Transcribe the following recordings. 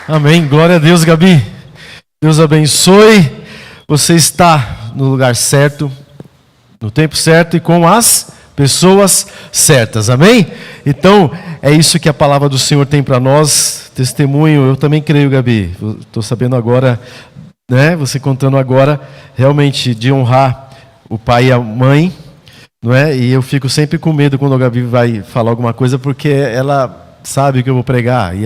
Amém. Glória a Deus, Gabi. Deus abençoe. Você está no lugar certo, no tempo certo e com as pessoas certas. Amém? Então, é isso que a palavra do Senhor tem para nós. Testemunho, eu também creio, Gabi. Estou sabendo agora, né? Você contando agora, realmente, de honrar o pai e a mãe, não é? E eu fico sempre com medo quando a Gabi vai falar alguma coisa, porque ela sabe o que eu vou pregar, e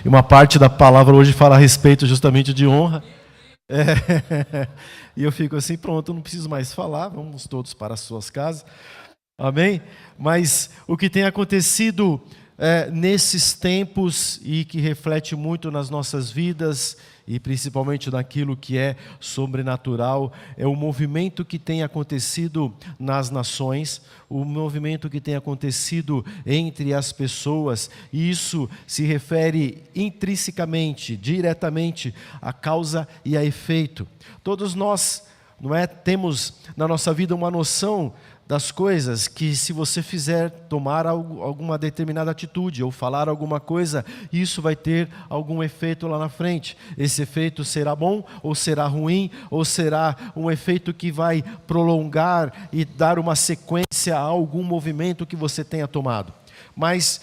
uma parte da palavra hoje fala a respeito justamente de honra. E eu fico assim, pronto, eu não preciso mais falar, vamos todos para as suas casas, amém? Mas o que tem acontecido nesses tempos e que reflete muito nas nossas vidas, e principalmente naquilo que é sobrenatural, é o movimento que tem acontecido nas nações, o movimento que tem acontecido entre as pessoas, e isso se refere intrinsecamente, diretamente à causa e a efeito. Todos nós, não é, temos na nossa vida uma noção das coisas que, se você fizer, tomar alguma determinada atitude ou falar alguma coisa, isso vai ter algum efeito lá na frente. Esse efeito será bom ou será ruim, ou será um efeito que vai prolongar e dar uma sequência a algum movimento que você tenha tomado. Mas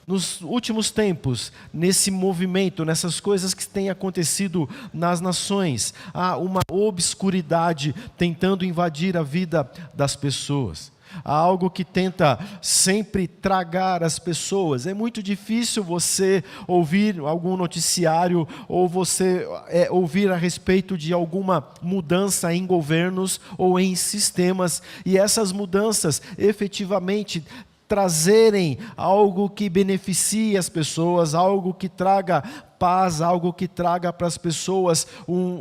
nos últimos tempos, nesse movimento, nessas coisas que têm acontecido nas nações, há uma obscuridade tentando invadir a vida das pessoas. Há algo que tenta sempre tragar as pessoas. É muito difícil você ouvir algum noticiário ou você ouvir a respeito de alguma mudança em governos ou em sistemas, e essas mudanças efetivamente trazerem algo que beneficie as pessoas, algo que traga paz, algo que traga para as pessoas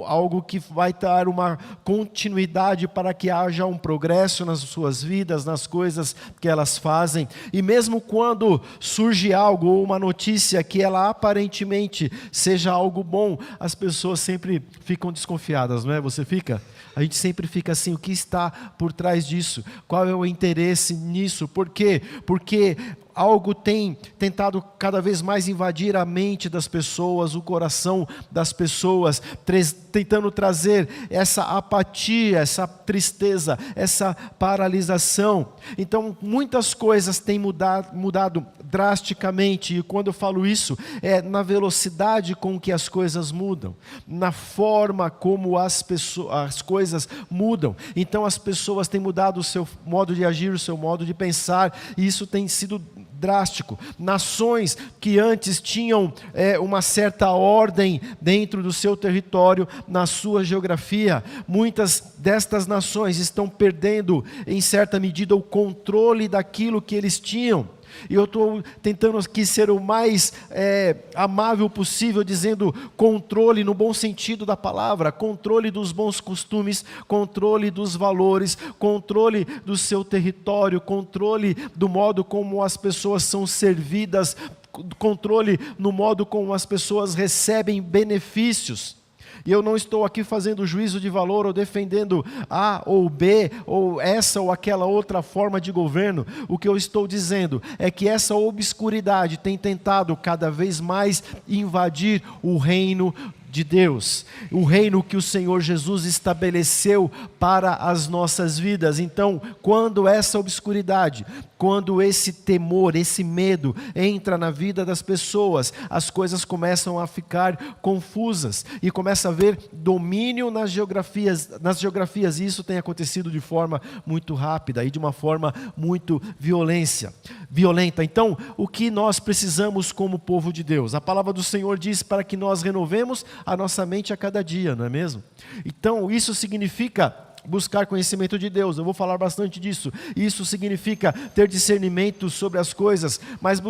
algo que vai dar uma continuidade para que haja um progresso nas suas vidas, nas coisas que elas fazem. E mesmo quando surge algo ou uma notícia que ela aparentemente seja algo bom, as pessoas sempre ficam desconfiadas, não é? Você fica? A gente sempre fica assim, o que está por trás disso? Qual é o interesse nisso? Por quê? Porque algo tem tentado cada vez mais invadir a mente das pessoas, o coração das pessoas, tentando trazer essa apatia, essa tristeza, essa paralisação. Então, muitas coisas têm mudado drasticamente, e quando eu falo isso, é na velocidade com que as coisas mudam, na forma como as coisas mudam. Então, as pessoas têm mudado o seu modo de agir, o seu modo de pensar, e isso tem sido drástico. Nações que antes tinham uma certa ordem dentro do seu território, na sua geografia, muitas destas nações estão perdendo, em certa medida, o controle daquilo que eles tinham. E eu estou tentando aqui ser o mais amável possível, dizendo controle no bom sentido da palavra, controle dos bons costumes, controle dos valores, controle do seu território, controle do modo como as pessoas são servidas, controle no modo como as pessoas recebem benefícios. E eu não estou aqui fazendo juízo de valor ou defendendo A ou B ou essa ou aquela outra forma de governo. O que eu estou dizendo é que essa obscuridade tem tentado cada vez mais invadir o reino de Deus, o reino que o Senhor Jesus estabeleceu para as nossas vidas. Então, quando essa obscuridade, quando esse temor, esse medo entra na vida das pessoas, as coisas começam a ficar confusas e começa a haver domínio nas geografias, e isso tem acontecido de forma muito rápida e de uma forma muito violenta. Então, o que nós precisamos como povo de Deus? A palavra do Senhor diz para que nós renovemos a nossa mente a cada dia, não é mesmo? Então, isso significa buscar conhecimento de Deus. Eu vou falar bastante disso. Isso significa ter discernimento sobre as coisas, mas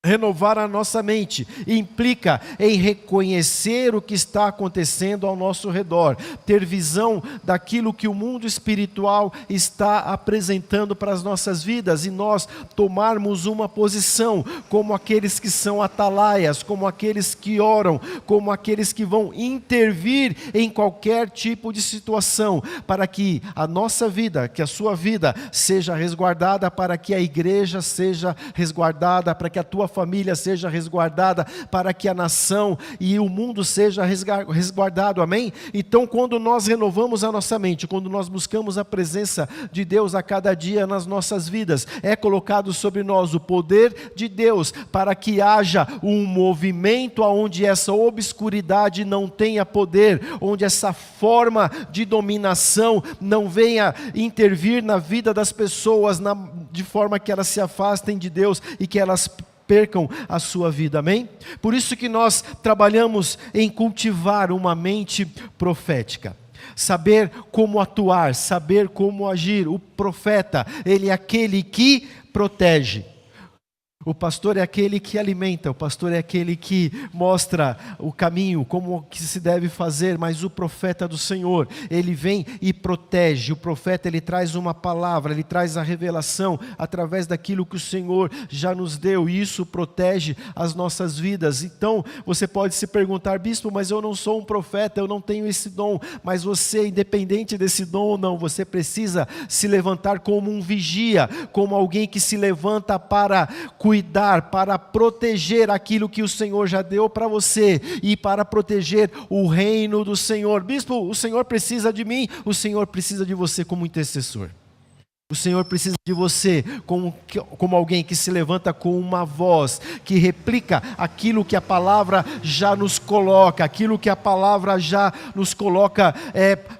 renovar a nossa mente implica em reconhecer o que está acontecendo ao nosso redor, ter visão daquilo que o mundo espiritual está apresentando para as nossas vidas, e nós tomarmos uma posição como aqueles que são atalaias, como aqueles que oram, como aqueles que vão intervir em qualquer tipo de situação, para que a nossa vida, que a sua vida seja resguardada, para que a igreja seja resguardada, para que a tua família seja resguardada, para que a nação e o mundo seja resguardado, amém? Então, quando nós renovamos a nossa mente, quando nós buscamos a presença de Deus a cada dia nas nossas vidas, é colocado sobre nós o poder de Deus, para que haja um movimento onde essa obscuridade não tenha poder, onde essa forma de dominação não venha intervir na vida das pessoas, de forma que elas se afastem de Deus e que elas percam a sua vida, amém? Por isso que nós trabalhamos em cultivar uma mente profética. Saber como atuar, saber como agir. O profeta, ele é aquele que protege. O pastor é aquele que alimenta, o pastor é aquele que mostra o caminho, como que se deve fazer, mas o profeta do Senhor, ele vem e protege. O profeta, ele traz uma palavra, ele traz a revelação através daquilo que o Senhor já nos deu, e isso protege as nossas vidas. Então, você pode se perguntar: bispo, mas eu não sou um profeta, eu não tenho esse dom. Mas você, independente desse dom ou não, você precisa se levantar como um vigia, como alguém que se levanta para cuidar, para proteger aquilo que o Senhor já deu para você, e para proteger o reino do Senhor. Bispo, o Senhor precisa de mim, o Senhor precisa de você como intercessor. O Senhor precisa de você como alguém que se levanta com uma voz, que replica aquilo que a palavra já nos coloca, aquilo que a palavra já nos coloca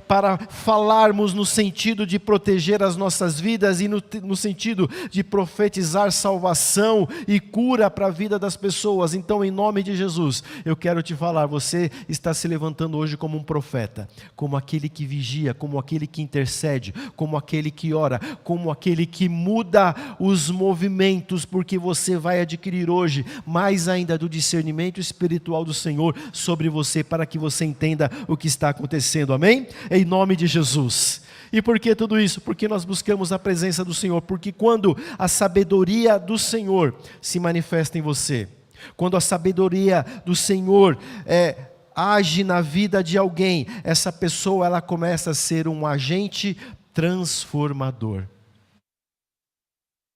para falarmos no sentido de proteger as nossas vidas e no sentido de profetizar salvação e cura para a vida das pessoas. Então, em nome de Jesus, eu quero te falar, você está se levantando hoje como um profeta, como aquele que vigia, como aquele que intercede, como aquele que ora, como aquele que muda os movimentos, porque você vai adquirir hoje mais ainda do discernimento espiritual do Senhor sobre você, para que você entenda o que está acontecendo, amém? Em nome de Jesus. E por que tudo isso? Porque nós buscamos a presença do Senhor, porque quando a sabedoria do Senhor se manifesta em você, quando a sabedoria do Senhor age na vida de alguém, essa pessoa, ela começa a ser um agente transformador.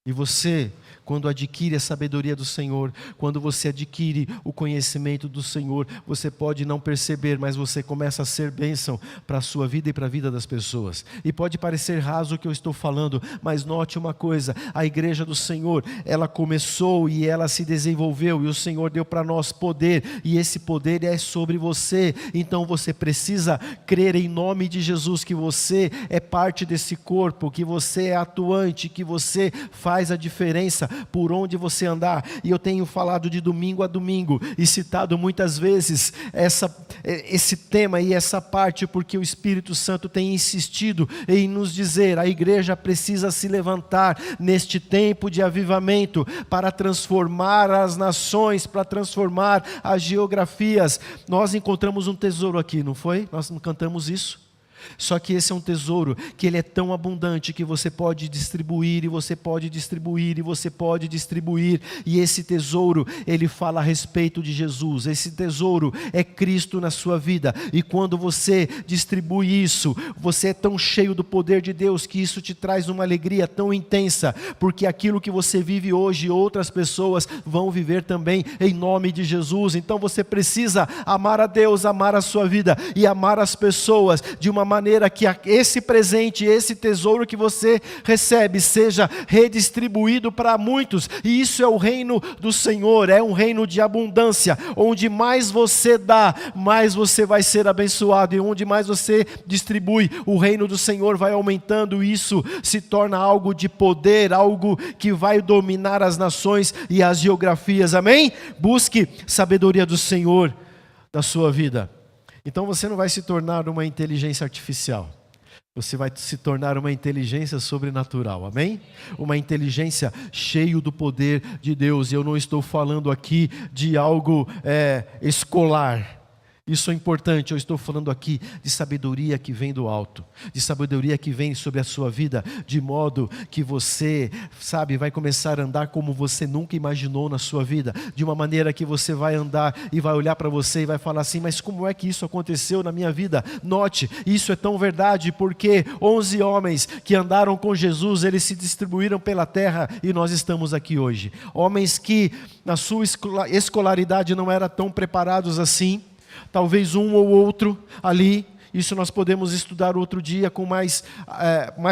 E você, quando adquire a sabedoria do Senhor, quando você adquire o conhecimento do Senhor, você pode não perceber, mas você começa a ser bênção para a sua vida e para a vida das pessoas. E pode parecer raso o que eu estou falando, mas note uma coisa: a igreja do Senhor, ela começou e ela se desenvolveu, e o Senhor deu para nós poder, e esse poder é sobre você. Então você precisa crer em nome de Jesus que você é parte desse corpo, que você é atuante, que você faz a diferença por onde você andar. E eu tenho falado de domingo a domingo e citado muitas vezes esse tema e essa parte, porque o Espírito Santo tem insistido em nos dizer: a igreja precisa se levantar neste tempo de avivamento para transformar as nações, para transformar as geografias. Nós encontramos um tesouro aqui, não foi? Nós não cantamos isso? Só que esse é um tesouro que ele é tão abundante que você pode distribuir, e você pode distribuir, e você pode distribuir. E esse tesouro, ele fala a respeito de Jesus. Esse tesouro é Cristo na sua vida. E quando você distribui isso, você é tão cheio do poder de Deus que isso te traz uma alegria tão intensa, porque aquilo que você vive hoje, outras pessoas vão viver também, em nome de Jesus. Então você precisa amar a Deus, amar a sua vida e amar as pessoas de uma maneira que esse presente, esse tesouro que você recebe, seja redistribuído para muitos. E isso é o reino do Senhor, é um reino de abundância, onde mais você dá, mais você vai ser abençoado, e onde mais você distribui, o reino do Senhor vai aumentando, e isso se torna algo de poder, algo que vai dominar as nações e as geografias, amém? Busque sabedoria do Senhor da sua vida. Então você não vai se tornar uma inteligência artificial. Você vai se tornar uma inteligência sobrenatural, amém? Uma inteligência cheia do poder de Deus. E eu não estou falando aqui de algo escolar. Isso é importante, eu estou falando aqui de sabedoria que vem do alto, de sabedoria que vem sobre a sua vida, de modo que você, vai começar a andar como você nunca imaginou na sua vida, de uma maneira que você vai andar e vai olhar para você e vai falar assim, mas como é que isso aconteceu na minha vida? Note, isso é tão verdade, porque 11 homens que andaram com Jesus, eles se distribuíram pela terra e nós estamos aqui hoje. Homens que na sua escolaridade não eram tão preparados assim, talvez um ou outro ali, isso nós podemos estudar outro dia com mais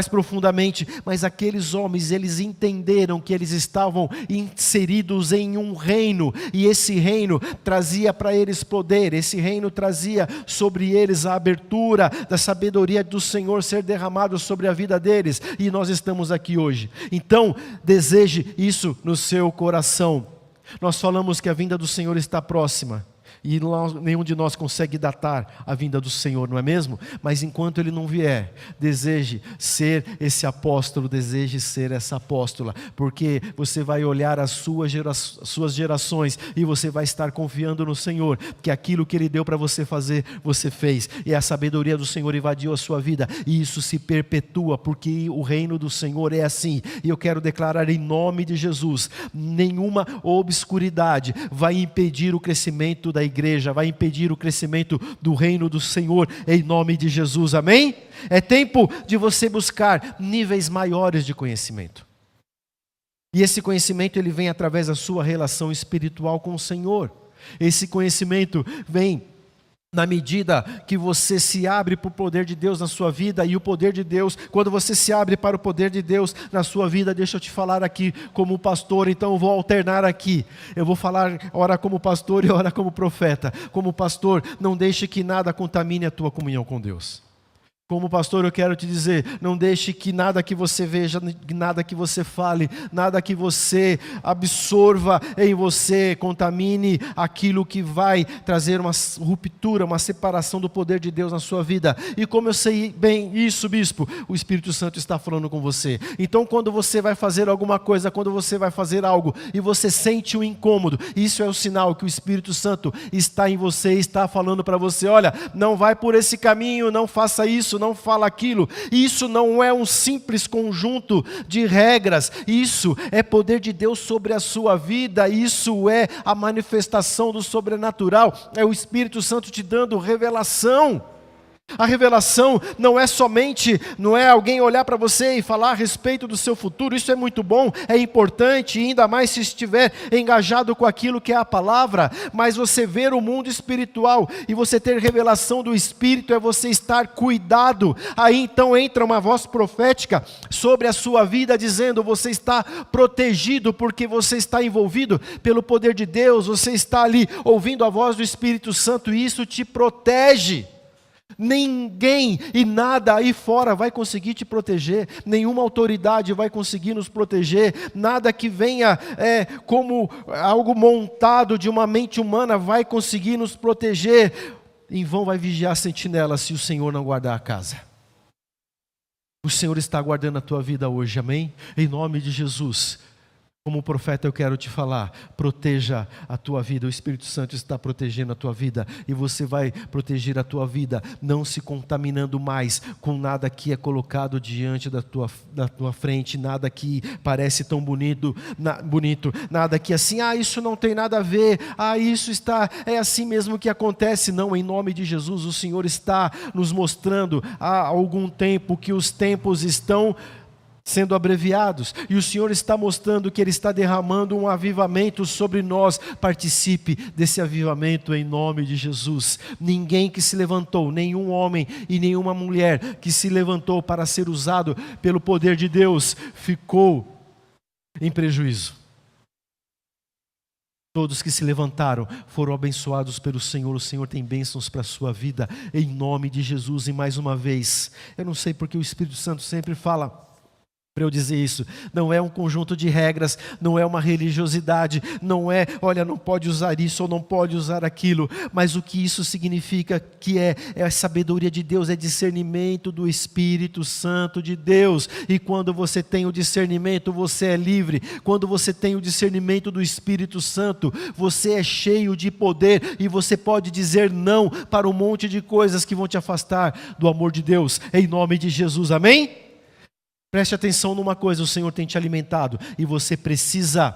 profundamente, mas aqueles homens, eles entenderam que eles estavam inseridos em um reino, e esse reino trazia para eles poder, esse reino trazia sobre eles a abertura da sabedoria do Senhor ser derramado sobre a vida deles, e nós estamos aqui hoje. Então, deseje isso no seu coração. Nós falamos que a vinda do Senhor está próxima, e nenhum de nós consegue datar a vinda do Senhor, não é mesmo? Mas enquanto Ele não vier, deseje ser esse apóstolo, deseje ser essa apóstola, porque você vai olhar as suas gerações e você vai estar confiando no Senhor, que aquilo que Ele deu para você fazer, você fez, e a sabedoria do Senhor invadiu a sua vida, e isso se perpetua, porque o reino do Senhor é assim. E eu quero declarar em nome de Jesus, nenhuma obscuridade vai impedir o crescimento da igreja, vai impedir o crescimento do reino do Senhor, em nome de Jesus, amém? É tempo de você buscar níveis maiores de conhecimento, e esse conhecimento ele vem através da sua relação espiritual com o Senhor. Esse conhecimento vem na medida que você se abre para o poder de Deus na sua vida, e o poder de Deus, quando você se abre para o poder de Deus na sua vida, deixa eu te falar aqui como pastor, então eu vou alternar aqui, eu vou falar ora como pastor e ora como profeta. Como pastor, não deixe que nada contamine a tua comunhão com Deus. Como pastor, eu quero te dizer, não deixe que nada que você veja, nada que você fale, nada que você absorva em você contamine aquilo que vai trazer uma ruptura, uma separação do poder de Deus na sua vida. E como eu sei bem isso, bispo, o Espírito Santo está falando com você. Então, quando você vai fazer alguma coisa, quando você vai fazer algo e você sente um incômodo, isso é o sinal que o Espírito Santo está em você, está falando para você, olha, não vai por esse caminho, não faça isso, não fala aquilo. Isso não é um simples conjunto de regras, isso é poder de Deus sobre a sua vida, isso é a manifestação do sobrenatural, é o Espírito Santo te dando revelação. A revelação não é alguém olhar para você e falar a respeito do seu futuro. Isso é muito bom, é importante, ainda mais se estiver engajado com aquilo que é a palavra. Mas você ver o mundo espiritual e você ter revelação do Espírito é você estar cuidado. Aí então entra uma voz profética sobre a sua vida dizendo, você está protegido porque você está envolvido pelo poder de Deus, você está ali ouvindo a voz do Espírito Santo e isso te protege. Ninguém e nada aí fora vai conseguir te proteger, nenhuma autoridade vai conseguir nos proteger, nada que venha como algo montado de uma mente humana vai conseguir nos proteger. Em vão vai vigiar a sentinela se o Senhor não guardar a casa. O Senhor está guardando a tua vida hoje, amém? Em nome de Jesus. Como profeta eu quero te falar, proteja a tua vida, o Espírito Santo está protegendo a tua vida, e você vai proteger a tua vida, não se contaminando mais com nada que é colocado diante da tua frente, nada que parece tão bonito, nada que assim, isso não tem nada a ver, isso é assim mesmo que acontece. Não, em nome de Jesus, o Senhor está nos mostrando há algum tempo que os tempos estão sendo abreviados, e o Senhor está mostrando que Ele está derramando um avivamento sobre nós. Participe desse avivamento em nome de Jesus. Ninguém que se levantou, nenhum homem e nenhuma mulher que se levantou para ser usado pelo poder de Deus, ficou em prejuízo. Todos que se levantaram foram abençoados pelo Senhor. O Senhor tem bênçãos para a sua vida, em nome de Jesus. E mais uma vez, eu não sei porque o Espírito Santo sempre fala para eu dizer isso. Não é um conjunto de regras, não é uma religiosidade, não é, olha, não pode usar isso ou não pode usar aquilo, mas o que isso significa que é a sabedoria de Deus, é discernimento do Espírito Santo de Deus. E quando você tem o discernimento, você é livre. Quando você tem o discernimento do Espírito Santo, você é cheio de poder e você pode dizer não para um monte de coisas que vão te afastar do amor de Deus, em nome de Jesus, amém? Preste atenção numa coisa, o Senhor tem te alimentado e você precisa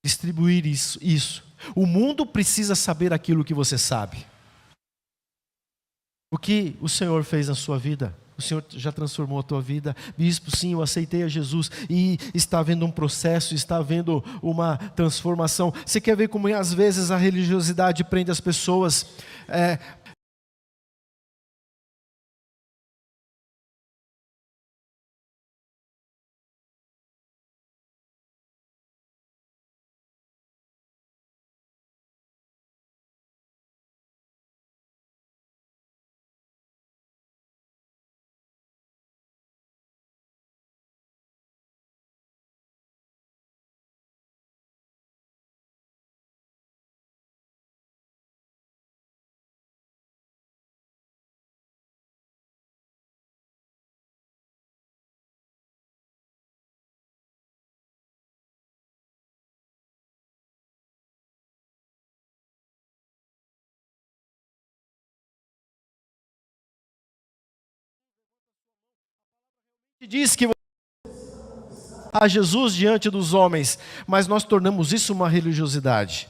distribuir isso. O mundo precisa saber aquilo que você sabe. O que o Senhor fez na sua vida? O Senhor já transformou a tua vida. Bispo, sim, eu aceitei a Jesus e está havendo um processo, está havendo uma transformação. Você quer ver como às vezes a religiosidade prende as pessoas? Diz que a Jesus diante dos homens, mas nós tornamos isso uma religiosidade.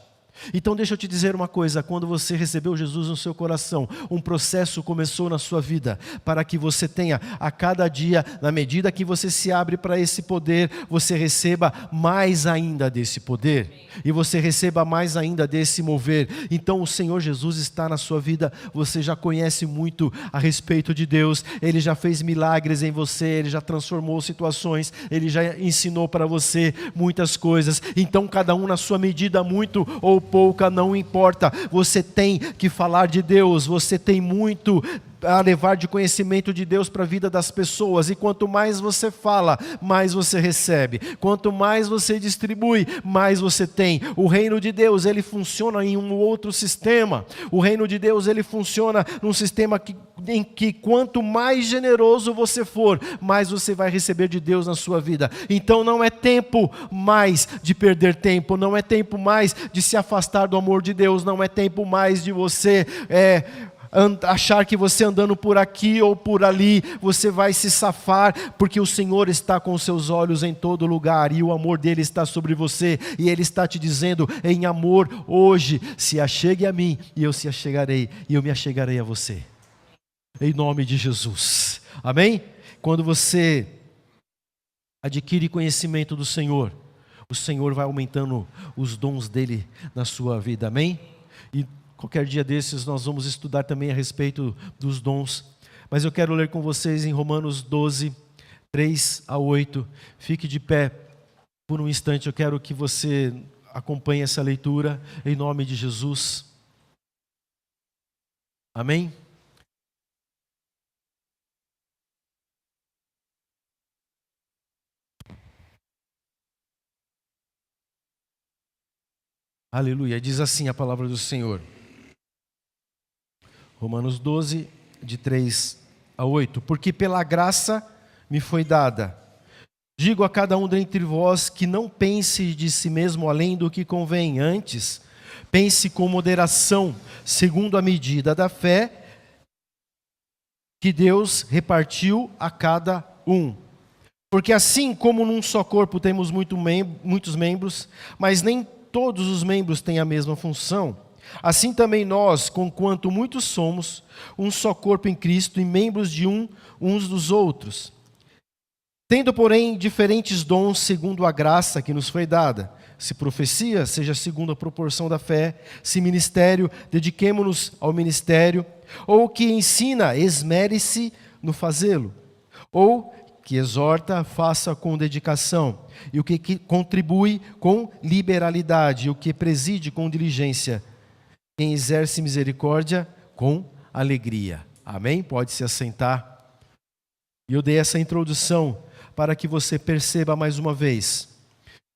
Então deixa eu te dizer uma coisa, quando você recebeu Jesus no seu coração, um processo começou na sua vida, para que você tenha a cada dia, na medida que você se abre para esse poder, você receba mais ainda desse poder, e você receba mais ainda desse mover. Então o Senhor Jesus está na sua vida, você já conhece muito a respeito de Deus, Ele já fez milagres em você, Ele já transformou situações, Ele já ensinou para você muitas coisas. Então cada um na sua medida, muito ou pouca, não importa, você tem que falar de Deus, você tem muito a levar de conhecimento de Deus para a vida das pessoas, e quanto mais você fala, mais você recebe, quanto mais você distribui, mais você tem. O reino de Deus, ele funciona em um outro sistema. O reino de Deus, ele funciona num sistema em que quanto mais generoso você for, mais você vai receber de Deus na sua vida. Então não é tempo mais de perder tempo, não é tempo mais de se afastar do amor de Deus, não é tempo mais de você achar que você andando por aqui ou por ali, você vai se safar, porque o Senhor está com os seus olhos em todo lugar, e o amor dele está sobre você, e ele está te dizendo em amor hoje, se achegue a mim, e eu se achegarei, e eu me achegarei a você, em nome de Jesus, amém? Quando você adquire conhecimento do Senhor, o Senhor vai aumentando os dons dele na sua vida, amém? E qualquer dia desses nós vamos estudar também a respeito dos dons. Mas eu quero ler com vocês em Romanos 12, 3 a 8. Fique de pé por um instante, eu quero que você acompanhe essa leitura em nome de Jesus. Amém? Aleluia, diz assim a palavra do Senhor. Romanos 12, de 3 a 8. Porque pela graça me foi dada. Digo a cada um dentre vós que não pense de si mesmo além do que convém. Antes, pense com moderação, segundo a medida da fé que Deus repartiu a cada um. Porque assim como num só corpo temos muitos membros, mas nem todos os membros têm a mesma função, assim também nós, conquanto muitos somos, um só corpo em Cristo e membros de uns dos outros. Tendo, porém, diferentes dons segundo a graça que nos foi dada. Se profecia, seja segundo a proporção da fé. Se ministério, dediquemo-nos ao ministério. Ou que ensina, esmere-se no fazê-lo. Ou que exorta, faça com dedicação. E o que contribui com liberalidade. E o que preside com diligência. Quem exerce misericórdia com alegria. Amém? Pode se assentar. E eu dei essa introdução para que você perceba mais uma vez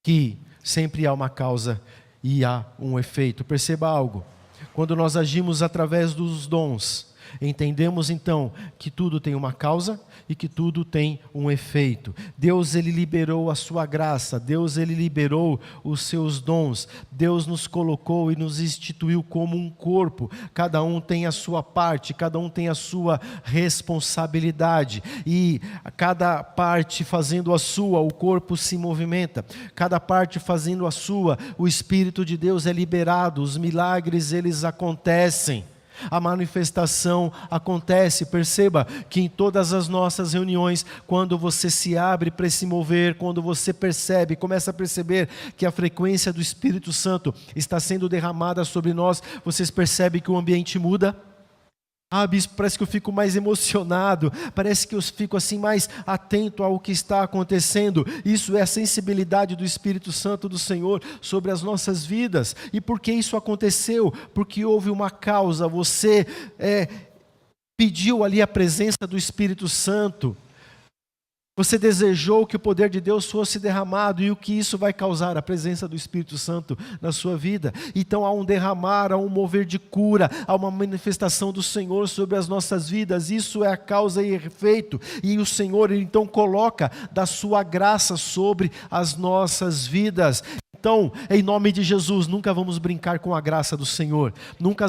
que sempre há uma causa e há um efeito. Perceba algo: quando nós agimos através dos dons, entendemos então que tudo tem uma causa e que tudo tem um efeito. Deus, Ele liberou a sua graça, Deus, Ele liberou os seus dons, Deus nos colocou e nos instituiu como um corpo. Cada um tem a sua parte, cada um tem a sua responsabilidade, e cada parte fazendo a sua, o corpo se movimenta. Cada parte fazendo a sua, o Espírito de Deus é liberado, os milagres eles acontecem. A manifestação acontece. Perceba que em todas as nossas reuniões, quando você se abre para se mover, quando você percebe, começa a perceber que a frequência do Espírito Santo está sendo derramada sobre nós, vocês percebem que o ambiente muda? Ah, bispo, parece que eu fico mais emocionado, parece que eu fico assim mais atento ao que está acontecendo. Isso é a sensibilidade do Espírito Santo do Senhor sobre as nossas vidas. E por que isso aconteceu? Porque houve uma causa, você pediu ali a presença do Espírito Santo. Você desejou que o poder de Deus fosse derramado, e o que isso vai causar? A presença do Espírito Santo na sua vida. Então há um derramar, há um mover de cura, há uma manifestação do Senhor sobre as nossas vidas. Isso é a causa e efeito, e o Senhor então coloca da sua graça sobre as nossas vidas. Então, em nome de Jesus, nunca vamos brincar com a graça do Senhor, nunca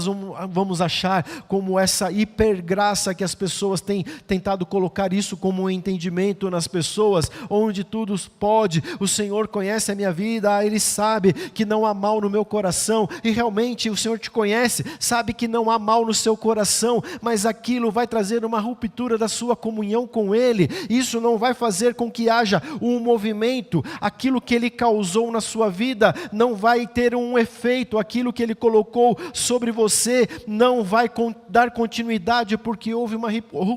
vamos achar como essa hipergraça que as pessoas têm tentado colocar isso como um entendimento nas pessoas, onde tudo pode. O Senhor conhece a minha vida, Ele sabe que não há mal no meu coração, e realmente o Senhor te conhece, sabe que não há mal no seu coração, mas aquilo vai trazer uma ruptura da sua comunhão com Ele. Isso não vai fazer com que haja um movimento, aquilo que Ele causou na sua vida não vai ter um efeito, aquilo que Ele colocou sobre você não vai dar continuidade, porque houve uma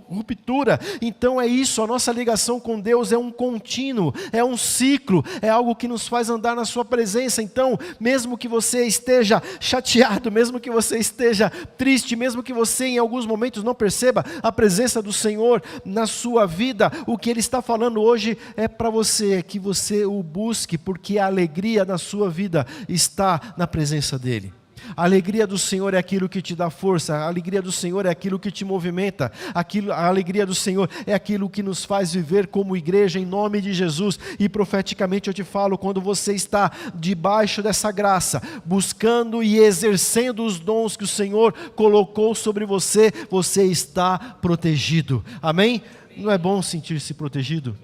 ruptura. Então é isso, a nossa ligação com Deus é um contínuo, é um ciclo, é algo que nos faz andar na sua presença. Então, mesmo que você esteja chateado, mesmo que você esteja triste, mesmo que você em alguns momentos não perceba a presença do Senhor na sua vida, o que Ele está falando hoje é para você, que você o busque, porque a alegria na sua vida está na presença dEle. A alegria do Senhor é aquilo que te dá força, a alegria do Senhor é aquilo que te movimenta, a alegria do Senhor é aquilo que nos faz viver como igreja, em nome de Jesus. E profeticamente eu te falo, quando você está debaixo dessa graça, buscando e exercendo os dons que o Senhor colocou sobre você, você está protegido. Amém? Não é bom sentir-se protegido?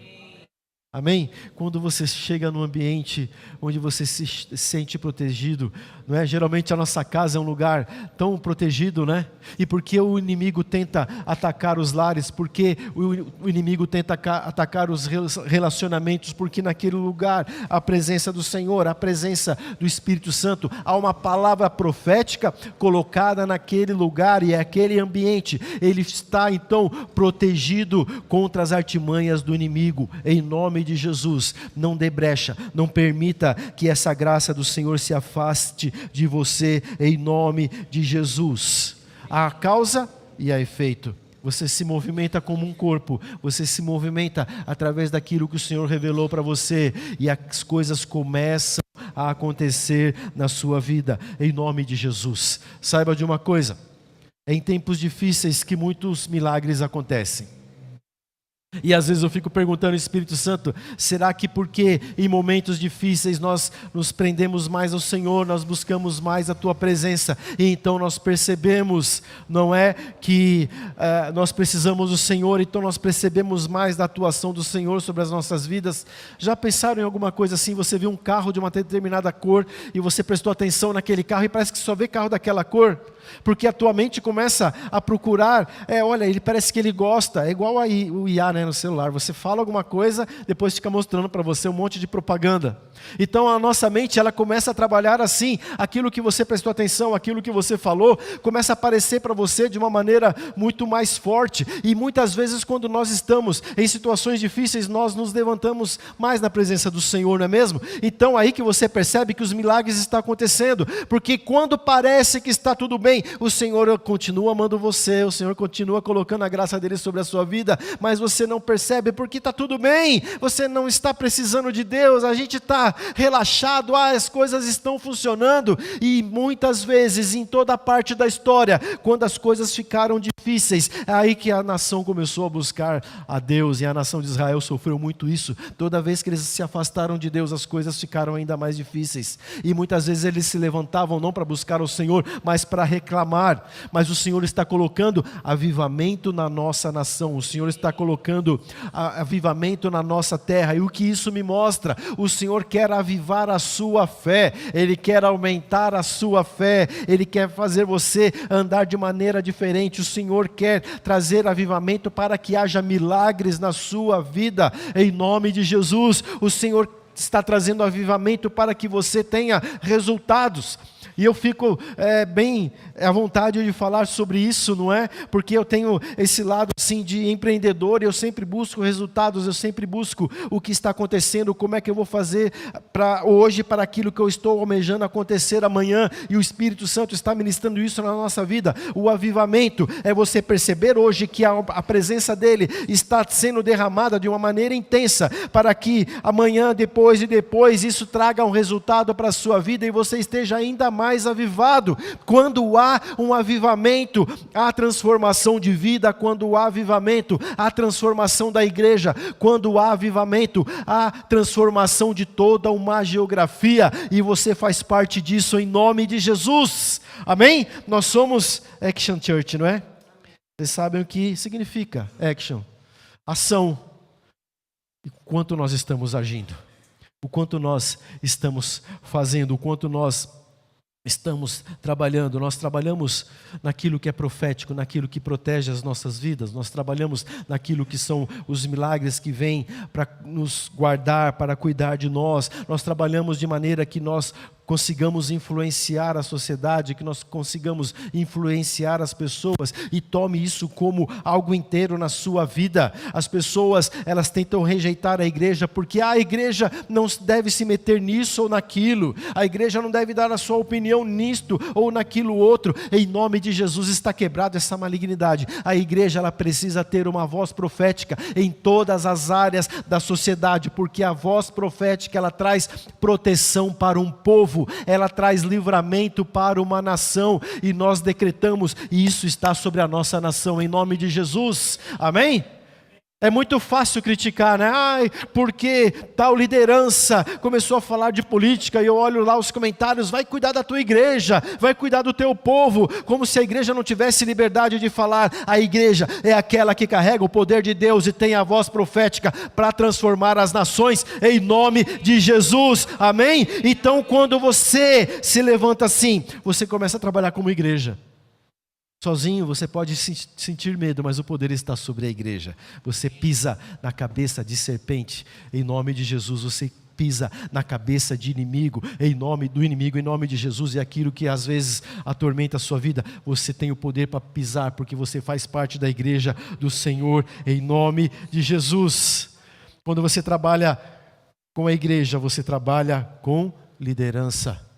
Amém? Quando você chega num ambiente onde você se sente protegido, não é? Geralmente a nossa casa é um lugar tão protegido, né? E por que o inimigo tenta atacar os lares? Porque o inimigo tenta atacar os relacionamentos? Porque naquele lugar a presença do Senhor, a presença do Espírito Santo, há uma palavra profética colocada naquele lugar, e é aquele ambiente, ele está então protegido contra as artimanhas do inimigo. Em nome de Jesus, não dê brecha, não permita que essa graça do Senhor se afaste de você, em nome de Jesus. A causa e a efeito. Você se movimenta como um corpo, você se movimenta através daquilo que o Senhor revelou para você, e as coisas começam a acontecer na sua vida, em nome de Jesus. Saiba de uma coisa, é em tempos difíceis que muitos milagres acontecem. E às vezes eu fico perguntando, Espírito Santo, será que porque em momentos difíceis nós nos prendemos mais ao Senhor, nós buscamos mais a Tua presença, e então nós percebemos, não é, que nós precisamos do Senhor, então nós percebemos mais da atuação do Senhor sobre as nossas vidas? Já pensaram em alguma coisa assim? Você viu um carro de uma determinada cor, e você prestou atenção naquele carro, e parece que só vê carro daquela cor? Porque a tua mente começa a procurar, olha, ele parece que ele gosta, é igual o IA, né, no celular, você fala alguma coisa, depois fica mostrando para você um monte de propaganda. Então a nossa mente, ela começa a trabalhar assim, aquilo que você prestou atenção, aquilo que você falou, começa a aparecer para você de uma maneira muito mais forte, e muitas vezes quando nós estamos em situações difíceis, nós nos levantamos mais na presença do Senhor, não é mesmo? Então aí que você percebe que os milagres estão acontecendo, porque quando parece que está tudo bem, o Senhor continua amando você, o Senhor continua colocando a graça dele sobre a sua vida, mas você não percebe, porque está tudo bem, você não está precisando de Deus, a gente está relaxado, as coisas estão funcionando, e muitas vezes, em toda parte da história, quando as coisas ficaram difíceis, é aí que a nação começou a buscar a Deus, e a nação de Israel sofreu muito isso. Toda vez que eles se afastaram de Deus, as coisas ficaram ainda mais difíceis, e muitas vezes eles se levantavam não para buscar o Senhor, mas para reclamar. Mas o Senhor está colocando avivamento na nossa nação, o Senhor está colocando avivamento na nossa terra, e o que isso me mostra? O Senhor quer avivar a sua fé, Ele quer aumentar a sua fé, Ele quer fazer você andar de maneira diferente, o Senhor quer trazer avivamento para que haja milagres na sua vida, em nome de Jesus. O Senhor está trazendo avivamento para que você tenha resultados. E eu fico bem à vontade de falar sobre isso, não é? Porque eu tenho esse lado assim de empreendedor, eu sempre busco resultados, eu sempre busco o que está acontecendo, como é que eu vou fazer para hoje, para aquilo que eu estou almejando acontecer amanhã, e o Espírito Santo está ministrando isso na nossa vida. O avivamento é você perceber hoje que a presença dEle está sendo derramada de uma maneira intensa, para que amanhã, depois e depois, isso traga um resultado para a sua vida, e você esteja ainda mais avivado. Quando há um avivamento, há transformação de vida. Quando há avivamento, há transformação da igreja. Quando há avivamento, há transformação de toda uma geografia, e você faz parte disso em nome de Jesus, amém? Nós somos Action Church, não é? Vocês sabem o que significa Action, ação. E quanto nós estamos agindo, o quanto nós estamos fazendo, o quanto nós estamos trabalhando. Nós trabalhamos naquilo que é profético, naquilo que protege as nossas vidas, nós trabalhamos naquilo que são os milagres que vêm para nos guardar, para cuidar de nós, nós trabalhamos de maneira que nós consigamos influenciar a sociedade, que nós consigamos influenciar as pessoas, e tome isso como algo inteiro na sua vida. As pessoas, elas tentam rejeitar a igreja, porque a igreja não deve se meter nisso ou naquilo, a igreja não deve dar a sua opinião nisto ou naquilo outro. Em nome de Jesus está quebrado essa malignidade. A igreja, ela precisa ter uma voz profética em todas as áreas da sociedade, porque a voz profética, ela traz proteção para um povo, ela traz livramento para uma nação, e nós decretamos, e isso está sobre a nossa nação, em nome de Jesus, amém? É muito fácil criticar, né? Porque tal liderança começou a falar de política, e eu olho lá os comentários, vai cuidar da tua igreja, vai cuidar do teu povo, como se a igreja não tivesse liberdade de falar. A igreja é aquela que carrega o poder de Deus e tem a voz profética para transformar as nações, em nome de Jesus, amém? Então, quando você se levanta assim, você começa a trabalhar como igreja. Sozinho você pode sentir medo, mas o poder está sobre a igreja. Você pisa na cabeça de serpente, em nome de Jesus. Você pisa na cabeça de inimigo, em nome de Jesus. E aquilo que às vezes atormenta a sua vida, você tem o poder para pisar, porque você faz parte da igreja do Senhor, em nome de Jesus. Quando você trabalha com a igreja, você trabalha com liderança.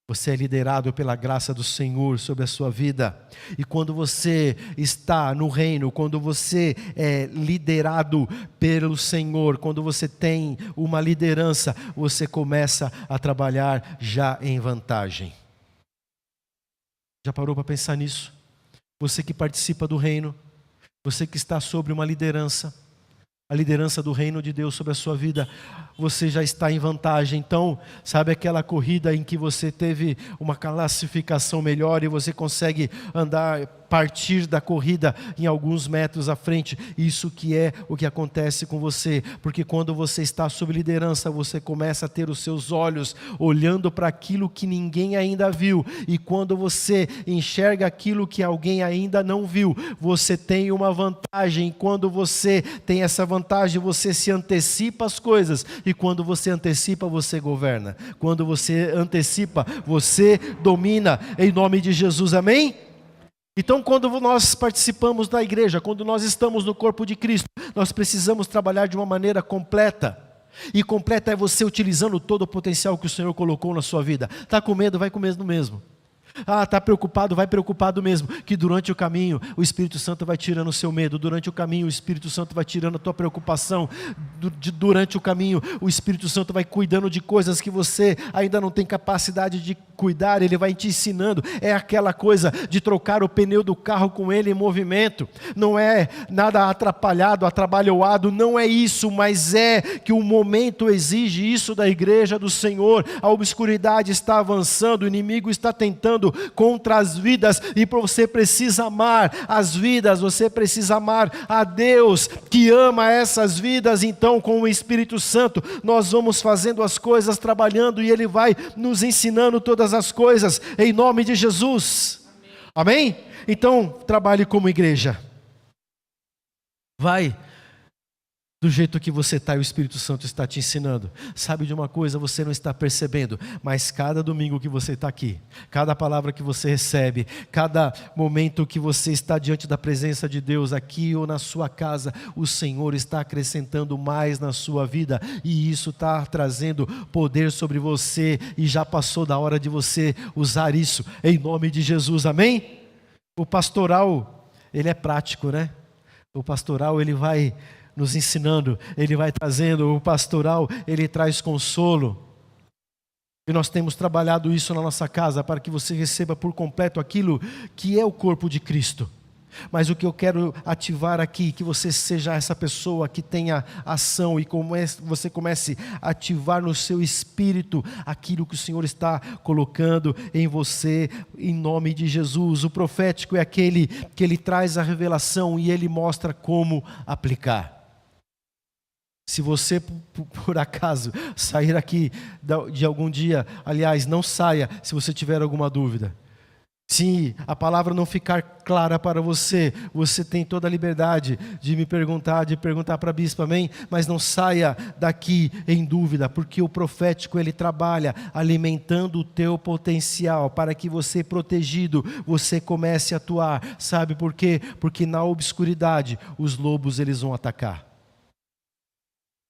Você é liderado pela graça do Senhor sobre a sua vida. E quando você está no reino, quando você é liderado pelo Senhor, quando você tem uma liderança, você começa a trabalhar já em vantagem. Já parou para pensar nisso? Você que participa do reino, você que está sobre uma liderança, a liderança do reino de Deus sobre a sua vida, você já está em vantagem. Então, sabe aquela corrida em que você teve uma classificação melhor e você consegue partir da corrida em alguns metros à frente? Isso que é o que acontece com você, porque quando você está sob liderança, você começa a ter os seus olhos olhando para aquilo que ninguém ainda viu, e quando você enxerga aquilo que alguém ainda não viu, você tem uma vantagem. Quando você tem essa vantagem, você se antecipa às coisas, e quando você antecipa, você governa. Quando você antecipa, você domina, em nome de Jesus, amém? Então, quando nós participamos da igreja, quando nós estamos no corpo de Cristo, nós precisamos trabalhar de uma maneira completa. E completa é você utilizando todo o potencial que o Senhor colocou na sua vida. Está com medo? Vai com medo mesmo. Está preocupado, vai preocupado mesmo, que durante o caminho o Espírito Santo vai tirando o seu medo, durante o caminho o Espírito Santo vai tirando a tua preocupação, durante o caminho o Espírito Santo vai cuidando de coisas que você ainda não tem capacidade de cuidar, Ele vai te ensinando. É aquela coisa de trocar o pneu do carro com ele em movimento, não é nada atrapalhado, atrabalhoado, não é isso, mas é que o momento exige isso da igreja do Senhor. A obscuridade está avançando, o inimigo está tentando contra as vidas, e você precisa amar as vidas, você precisa amar a Deus que ama essas vidas. Então, com o Espírito Santo, nós vamos fazendo as coisas, trabalhando, e Ele vai nos ensinando todas as coisas, em nome de Jesus. Amém? Então, trabalhe como igreja. Vai do jeito que você está, e o Espírito Santo está te ensinando. Sabe de uma coisa, você não está percebendo, mas cada domingo que você está aqui, cada palavra que você recebe, cada momento que você está diante da presença de Deus, aqui ou na sua casa, o Senhor está acrescentando mais na sua vida, e isso está trazendo poder sobre você, e já passou da hora de você usar isso, em nome de Jesus, amém? O pastoral, ele é prático, né? O pastoral, ele vai nos ensinando, ele vai trazendo, o pastoral, ele traz consolo. E nós temos trabalhado isso na nossa casa, para que você receba por completo aquilo que é o corpo de Cristo. Mas o que eu quero ativar aqui, que você seja essa pessoa que tenha ação, e você comece a ativar no seu espírito aquilo que o Senhor está colocando em você, em nome de Jesus. O profético é aquele que ele traz a revelação e ele mostra como aplicar. Se você, por acaso, sair aqui de algum dia, aliás, não saia se você tiver alguma dúvida. Se a palavra não ficar clara para você, você tem toda a liberdade de me perguntar, de perguntar para a bispa, amém? Mas não saia daqui em dúvida, porque o profético, ele trabalha alimentando o teu potencial, para que você, protegido, você comece a atuar. Sabe por quê? Porque na obscuridade, os lobos, eles vão atacar.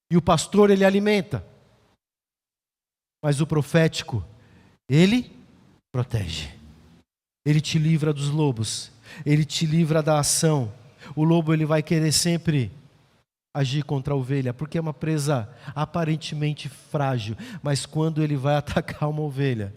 E o pastor, ele alimenta. Mas o profético, ele protege. Ele te livra dos lobos. Ele te livra da ação. O lobo, ele vai querer sempre agir contra a ovelha, porque é uma presa aparentemente frágil. Mas quando ele vai atacar uma ovelha,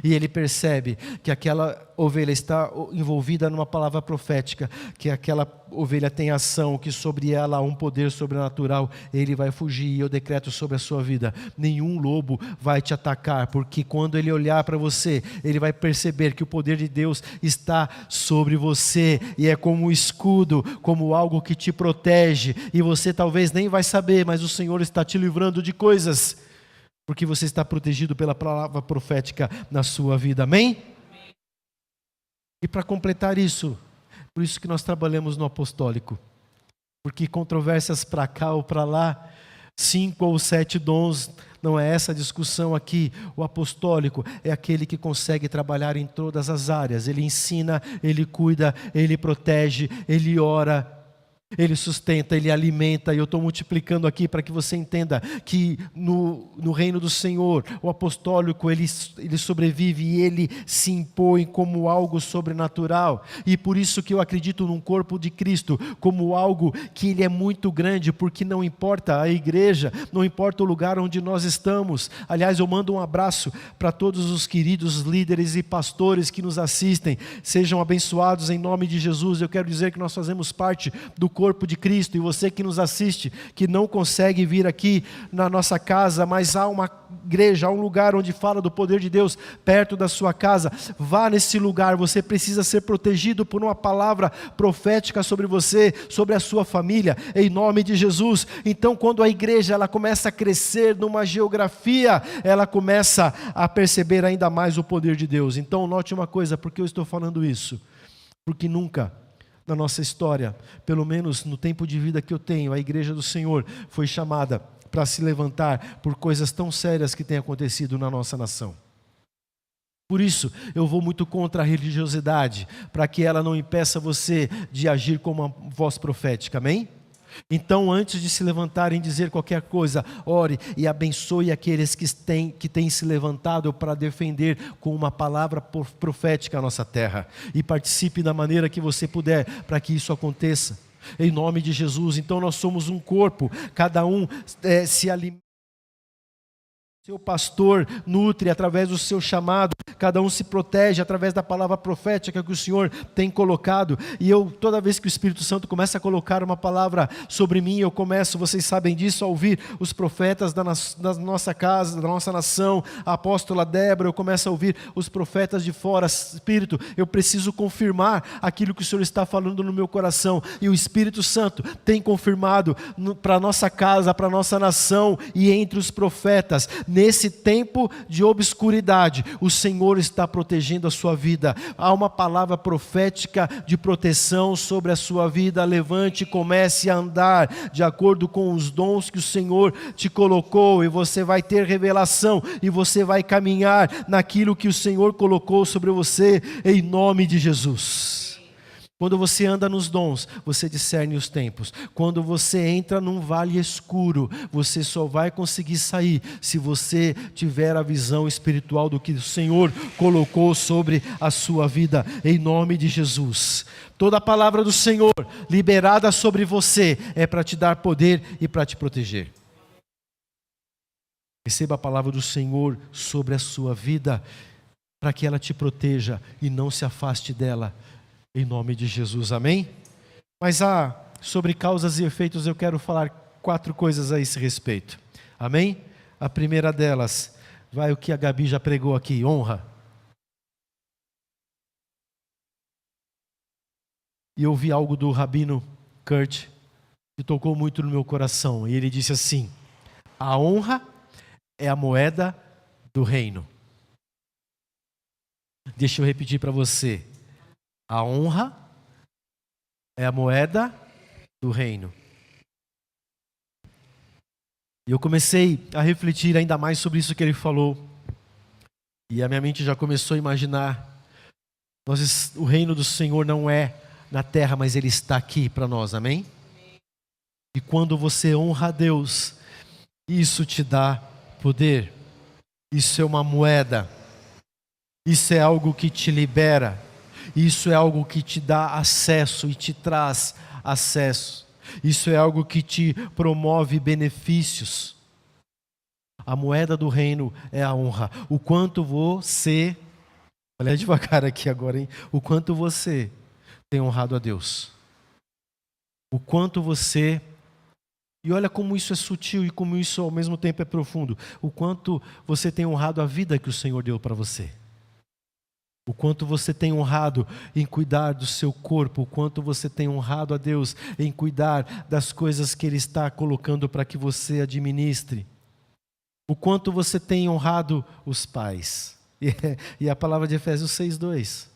e ele percebe que aquela ovelha está envolvida numa palavra profética, que aquela ovelha tem ação, que sobre ela há um poder sobrenatural, ele vai fugir. E eu decreto sobre a sua vida: nenhum lobo vai te atacar, porque quando ele olhar para você, ele vai perceber que o poder de Deus está sobre você, e é como um escudo, como algo que te protege, e você talvez nem vai saber, mas o Senhor está te livrando de coisas, porque você está protegido pela palavra profética na sua vida, amém? E para completar isso, por isso que nós trabalhamos no apostólico, porque controvérsias para cá ou para lá, 5 ou 7 dons, não é essa a discussão aqui. O apostólico é aquele que consegue trabalhar em todas as áreas. Ele ensina, ele cuida, ele protege, ele ora, ele sustenta, ele alimenta. E eu estou multiplicando aqui para que você entenda que no reino do Senhor, o apostólico, ele sobrevive e ele se impõe como algo sobrenatural. E por isso que eu acredito num corpo de Cristo como algo que ele é muito grande, porque não importa a igreja, não importa o lugar onde nós estamos. Aliás, eu mando um abraço para todos os queridos líderes e pastores que nos assistem. Sejam abençoados em nome de Jesus. Eu quero dizer que nós fazemos parte do corpo de Cristo. E você que nos assiste, que não consegue vir aqui na nossa casa, mas há uma igreja, há um lugar onde fala do poder de Deus perto da sua casa, vá nesse lugar. Você precisa ser protegido por uma palavra profética sobre você, sobre a sua família, em nome de Jesus. Então, quando a igreja ela começa a crescer numa geografia, ela começa a perceber ainda mais o poder de Deus. Então, note uma coisa, porque eu estou falando isso? Porque nunca na nossa história, pelo menos no tempo de vida que eu tenho, a igreja do Senhor foi chamada para se levantar por coisas tão sérias que têm acontecido na nossa nação. Por isso, eu vou muito contra a religiosidade, para que ela não impeça você de agir como uma voz profética, amém? Então, antes de se levantarem e dizer qualquer coisa, ore e abençoe aqueles que têm se levantado para defender com uma palavra profética a nossa terra. E participe da maneira que você puder para que isso aconteça. Em nome de Jesus. Então nós somos um corpo, cada um se alimenta. Seu pastor nutre através do seu chamado, cada um se protege através da palavra profética que o Senhor tem colocado. E toda vez que o Espírito Santo começa a colocar uma palavra sobre mim, eu começo, vocês sabem disso, a ouvir os profetas da nossa casa, da nossa nação, a apóstola Débora, eu começo a ouvir os profetas de fora. Espírito, eu preciso confirmar aquilo que o Senhor está falando no meu coração, e o Espírito Santo tem confirmado para a nossa casa, para a nossa nação e entre os profetas. Nesse tempo de obscuridade, o Senhor está protegendo a sua vida. Há uma palavra profética de proteção sobre a sua vida. Levante e comece a andar de acordo com os dons que o Senhor te colocou, e você vai ter revelação, e você vai caminhar naquilo que o Senhor colocou sobre você, em nome de Jesus. Quando você anda nos dons, você discerne os tempos. Quando você entra num vale escuro, você só vai conseguir sair se você tiver a visão espiritual do que o Senhor colocou sobre a sua vida, em nome de Jesus. Toda a palavra do Senhor liberada sobre você é para te dar poder e para te proteger. Receba a palavra do Senhor sobre a sua vida, para que ela te proteja e não se afaste dela. Em nome de Jesus, amém? Mas sobre causas e efeitos eu quero falar 4 coisas a esse respeito, amém? A primeira delas, vai o que a Gabi já pregou aqui, honra. E eu ouvi algo do Rabino Kurt, que tocou muito no meu coração, e ele disse assim: a honra é a moeda do reino. Deixa eu repetir para você. A honra é a moeda do reino. E eu comecei a refletir ainda mais sobre isso que ele falou. E a minha mente já começou a imaginar. O reino do Senhor não é na terra, mas ele está aqui para nós, amém? E quando você honra a Deus, isso te dá poder. Isso é uma moeda. Isso é algo que te libera. Isso é algo que te dá acesso e te traz acesso. Isso é algo que te promove benefícios. A moeda do reino é a honra. O quanto você, olha devagar aqui agora, hein? O quanto você tem honrado a Deus. O quanto você, e olha como isso é sutil e como isso ao mesmo tempo é profundo. O quanto você tem honrado a vida que o Senhor deu para você. O quanto você tem honrado em cuidar do seu corpo, o quanto você tem honrado a Deus em cuidar das coisas que Ele está colocando para que você administre. O quanto você tem honrado os pais. E a palavra de Efésios 6:2.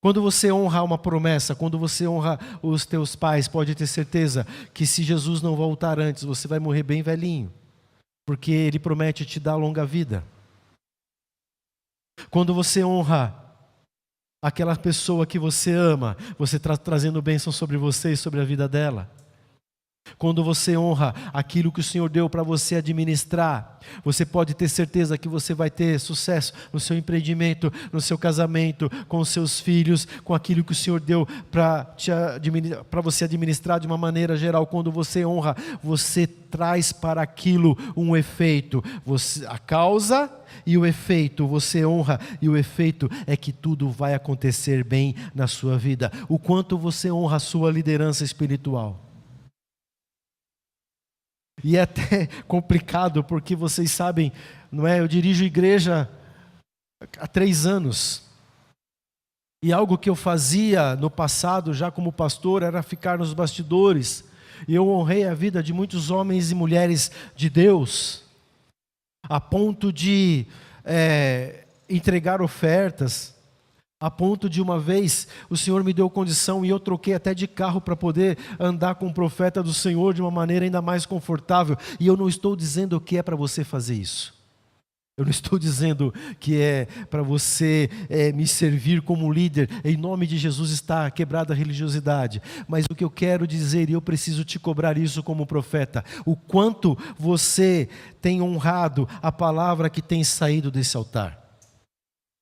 Quando você honra uma promessa, quando você honra os teus pais, pode ter certeza que se Jesus não voltar antes, você vai morrer bem velhinho. Porque Ele promete te dar longa vida. Quando você honra aquela pessoa que você ama, você está trazendo bênção sobre você e sobre a vida dela. Quando você honra aquilo que o Senhor deu para você administrar, você pode ter certeza que você vai ter sucesso no seu empreendimento, no seu casamento, com os seus filhos, com aquilo que o Senhor deu para você administrar de uma maneira geral. Quando você honra, você traz para aquilo um efeito. A causa e o efeito, você honra, e o efeito é que tudo vai acontecer bem na sua vida. O quanto você honra a sua liderança espiritual. E é até complicado, porque vocês sabem, não é? Eu dirijo igreja há 3 anos. E algo que eu fazia no passado, já como pastor, era ficar nos bastidores. E eu honrei a vida de muitos homens e mulheres de Deus, a ponto de entregar ofertas, a ponto de uma vez o Senhor me deu condição e eu troquei até de carro para poder andar com o profeta do Senhor de uma maneira ainda mais confortável. E eu não estou dizendo que é para você fazer isso. Eu não estou dizendo que é para você me servir como líder, em nome de Jesus está quebrada a religiosidade, mas o que eu quero dizer, e eu preciso te cobrar isso como profeta, o quanto você tem honrado a palavra que tem saído desse altar.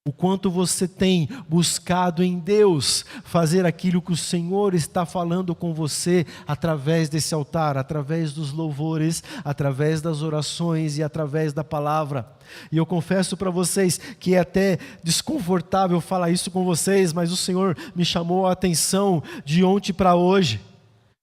O quanto você tem buscado em Deus fazer aquilo que o Senhor está falando com você através desse altar, através dos louvores, através das orações e através da palavra. E eu confesso para vocês que é até desconfortável falar isso com vocês, mas o Senhor me chamou a atenção de ontem para hoje.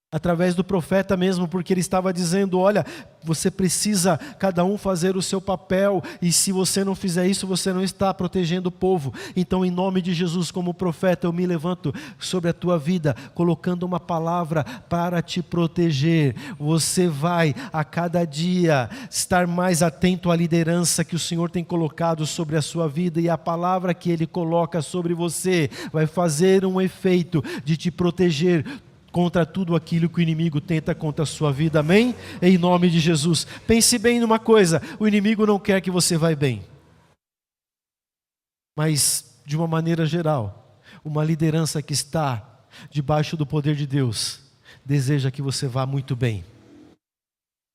Através do profeta mesmo, porque ele estava dizendo, olha, você precisa cada um fazer o seu papel, e se você não fizer isso, você não está protegendo o povo. Então, em nome de Jesus, como profeta, eu me levanto sobre a tua vida, colocando uma palavra para te proteger. Você vai a cada dia estar mais atento à liderança que o Senhor tem colocado sobre a sua vida, e a palavra que Ele coloca sobre você vai fazer um efeito de te proteger contra tudo aquilo que o inimigo tenta contra a sua vida, amém? Em nome de Jesus. Pense bem numa coisa, o inimigo não quer que você vá bem. Mas, de uma maneira geral, uma liderança que está debaixo do poder de Deus, deseja que você vá muito bem.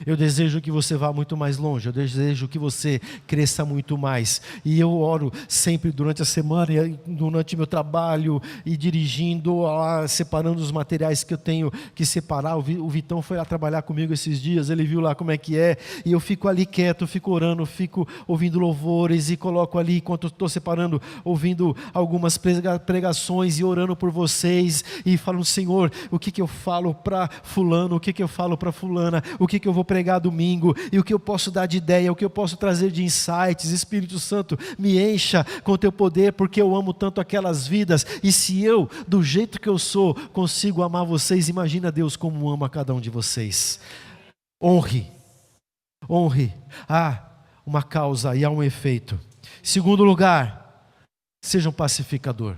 Eu desejo que você vá muito mais longe, eu desejo que você cresça muito mais. E eu oro sempre durante a semana, durante meu trabalho e dirigindo, separando os materiais que eu tenho que separar. O Vitão foi lá trabalhar comigo esses dias, ele viu lá como é que é, e eu fico ali quieto, fico orando, fico ouvindo louvores e coloco ali, enquanto estou separando, ouvindo algumas pregações e orando por vocês e falando, Senhor, o que eu falo para fulano, o que eu falo para fulana, o que eu vou pregar domingo, e o que eu posso dar de ideia, o que eu posso trazer de insights. Espírito Santo, me encha com o teu poder, porque eu amo tanto aquelas vidas, e se eu, do jeito que eu sou, consigo amar vocês, imagina Deus como ama cada um de vocês. Honre, há uma causa e há um efeito. Segundo lugar, seja um pacificador.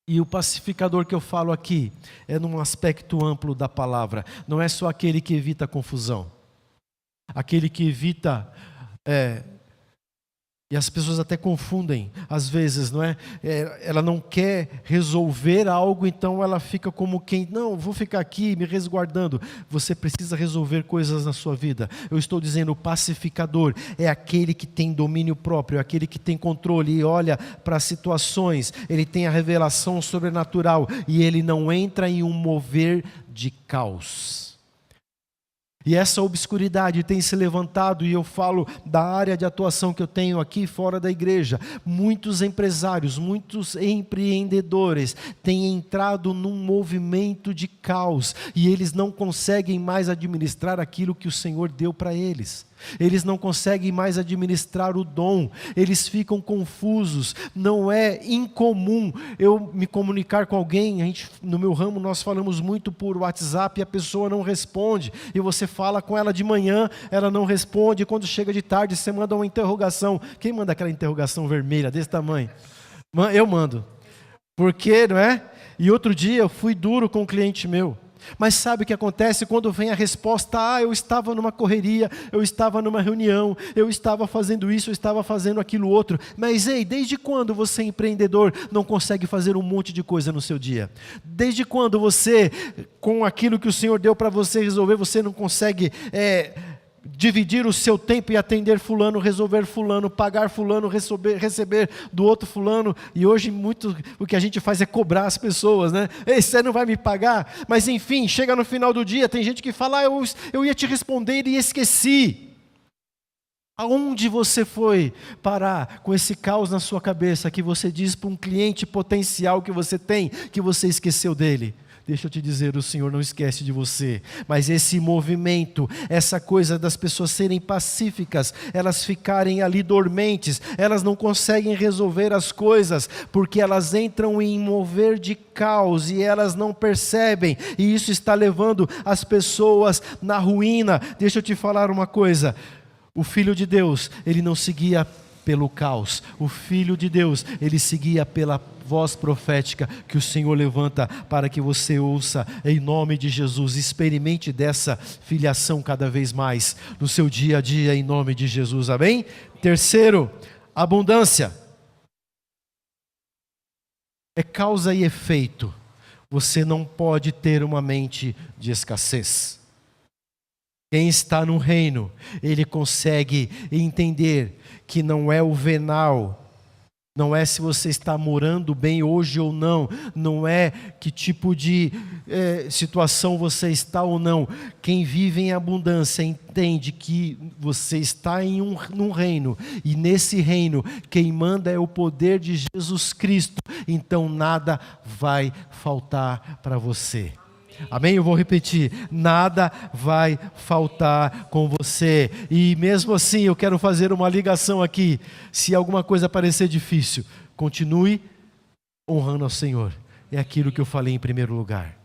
E o pacificador que eu falo aqui é num aspecto amplo da palavra. Não é só aquele que evita a confusão. Aquele que evita... E as pessoas até confundem, às vezes, não é? Ela não quer resolver algo, então ela fica como quem, não, vou ficar aqui me resguardando. Você precisa resolver coisas na sua vida. Eu estou dizendo, o pacificador é aquele que tem domínio próprio, é aquele que tem controle e olha para as situações, ele tem a revelação sobrenatural e ele não entra em um mover de caos. E essa obscuridade tem se levantado, e eu falo da área de atuação que eu tenho aqui fora da igreja. Muitos empresários, muitos empreendedores têm entrado num movimento de caos, e eles não conseguem mais administrar aquilo que o Senhor deu para eles. Eles não conseguem mais administrar o dom, eles ficam confusos. Não é incomum eu me comunicar com alguém, no meu ramo nós falamos muito por WhatsApp e a pessoa não responde, e você fala com ela de manhã, ela não responde, e quando chega de tarde você manda uma interrogação. Quem manda aquela interrogação vermelha desse tamanho? Eu mando, porque, não é? E outro dia eu fui duro com um cliente meu. Mas sabe o que acontece quando vem a resposta? Eu estava numa correria, eu estava numa reunião, eu estava fazendo isso, eu estava fazendo aquilo outro. Mas ei, desde quando você, empreendedor, não consegue fazer um monte de coisa no seu dia? Desde quando você, com aquilo que o Senhor deu para você resolver, você não consegue dividir o seu tempo e atender fulano, resolver fulano, pagar fulano, receber do outro fulano? E hoje muito o que a gente faz é cobrar as pessoas, né? Ei, você não vai me pagar? Mas enfim, chega no final do dia, tem gente que fala, eu ia te responder e esqueci. Aonde você foi parar com esse caos na sua cabeça que você diz para um cliente potencial que você tem, que você esqueceu dele? Deixa eu te dizer, o Senhor não esquece de você, mas esse movimento, essa coisa das pessoas serem pacíficas, elas ficarem ali dormentes, elas não conseguem resolver as coisas, porque elas entram em mover de caos e elas não percebem, e isso está levando as pessoas na ruína. Deixa eu te falar uma coisa, o Filho de Deus, ele não seguia pelo caos. O Filho de Deus, ele se guia pela voz profética que o Senhor levanta para que você ouça em nome de Jesus. Experimente dessa filiação cada vez mais no seu dia a dia em nome de Jesus, amém? Terceiro, abundância. É causa e efeito. Você não pode ter uma mente de escassez. Quem está no reino, ele consegue entender que não é o venal, não é se você está morando bem hoje ou não, não é que tipo de situação você está ou não. Quem vive em abundância entende que você está num reino, e nesse reino quem manda é o poder de Jesus Cristo, então nada vai faltar para você. Amém? Eu vou repetir, nada vai faltar com você. E mesmo assim eu quero fazer uma ligação aqui. Se alguma coisa parecer difícil, continue honrando ao Senhor. É aquilo que eu falei em primeiro lugar.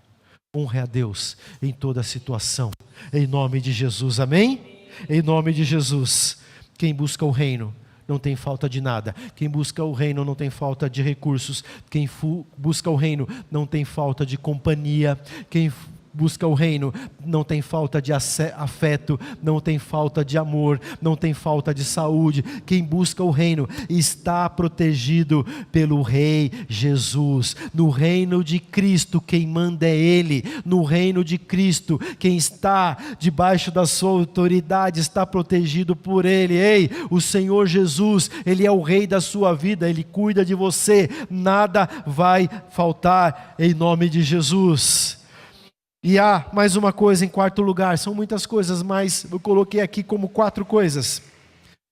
Honre a Deus em toda situação, em nome de Jesus, amém? Em nome de Jesus. Quem busca o reino não tem falta de nada. Quem busca o reino não tem falta de recursos. Quem busca o reino não tem falta de companhia. Quem busca o reino não tem falta de afeto, não tem falta de amor, não tem falta de saúde. Quem busca o reino está protegido pelo Rei Jesus. No reino de Cristo quem manda é Ele. No reino de Cristo quem está debaixo da sua autoridade está protegido por Ele. Ei, o Senhor Jesus, Ele é o Rei da sua vida, Ele cuida de você, nada vai faltar em nome de Jesus. E há mais uma coisa em quarto lugar, são muitas coisas, mas eu coloquei aqui como 4 coisas.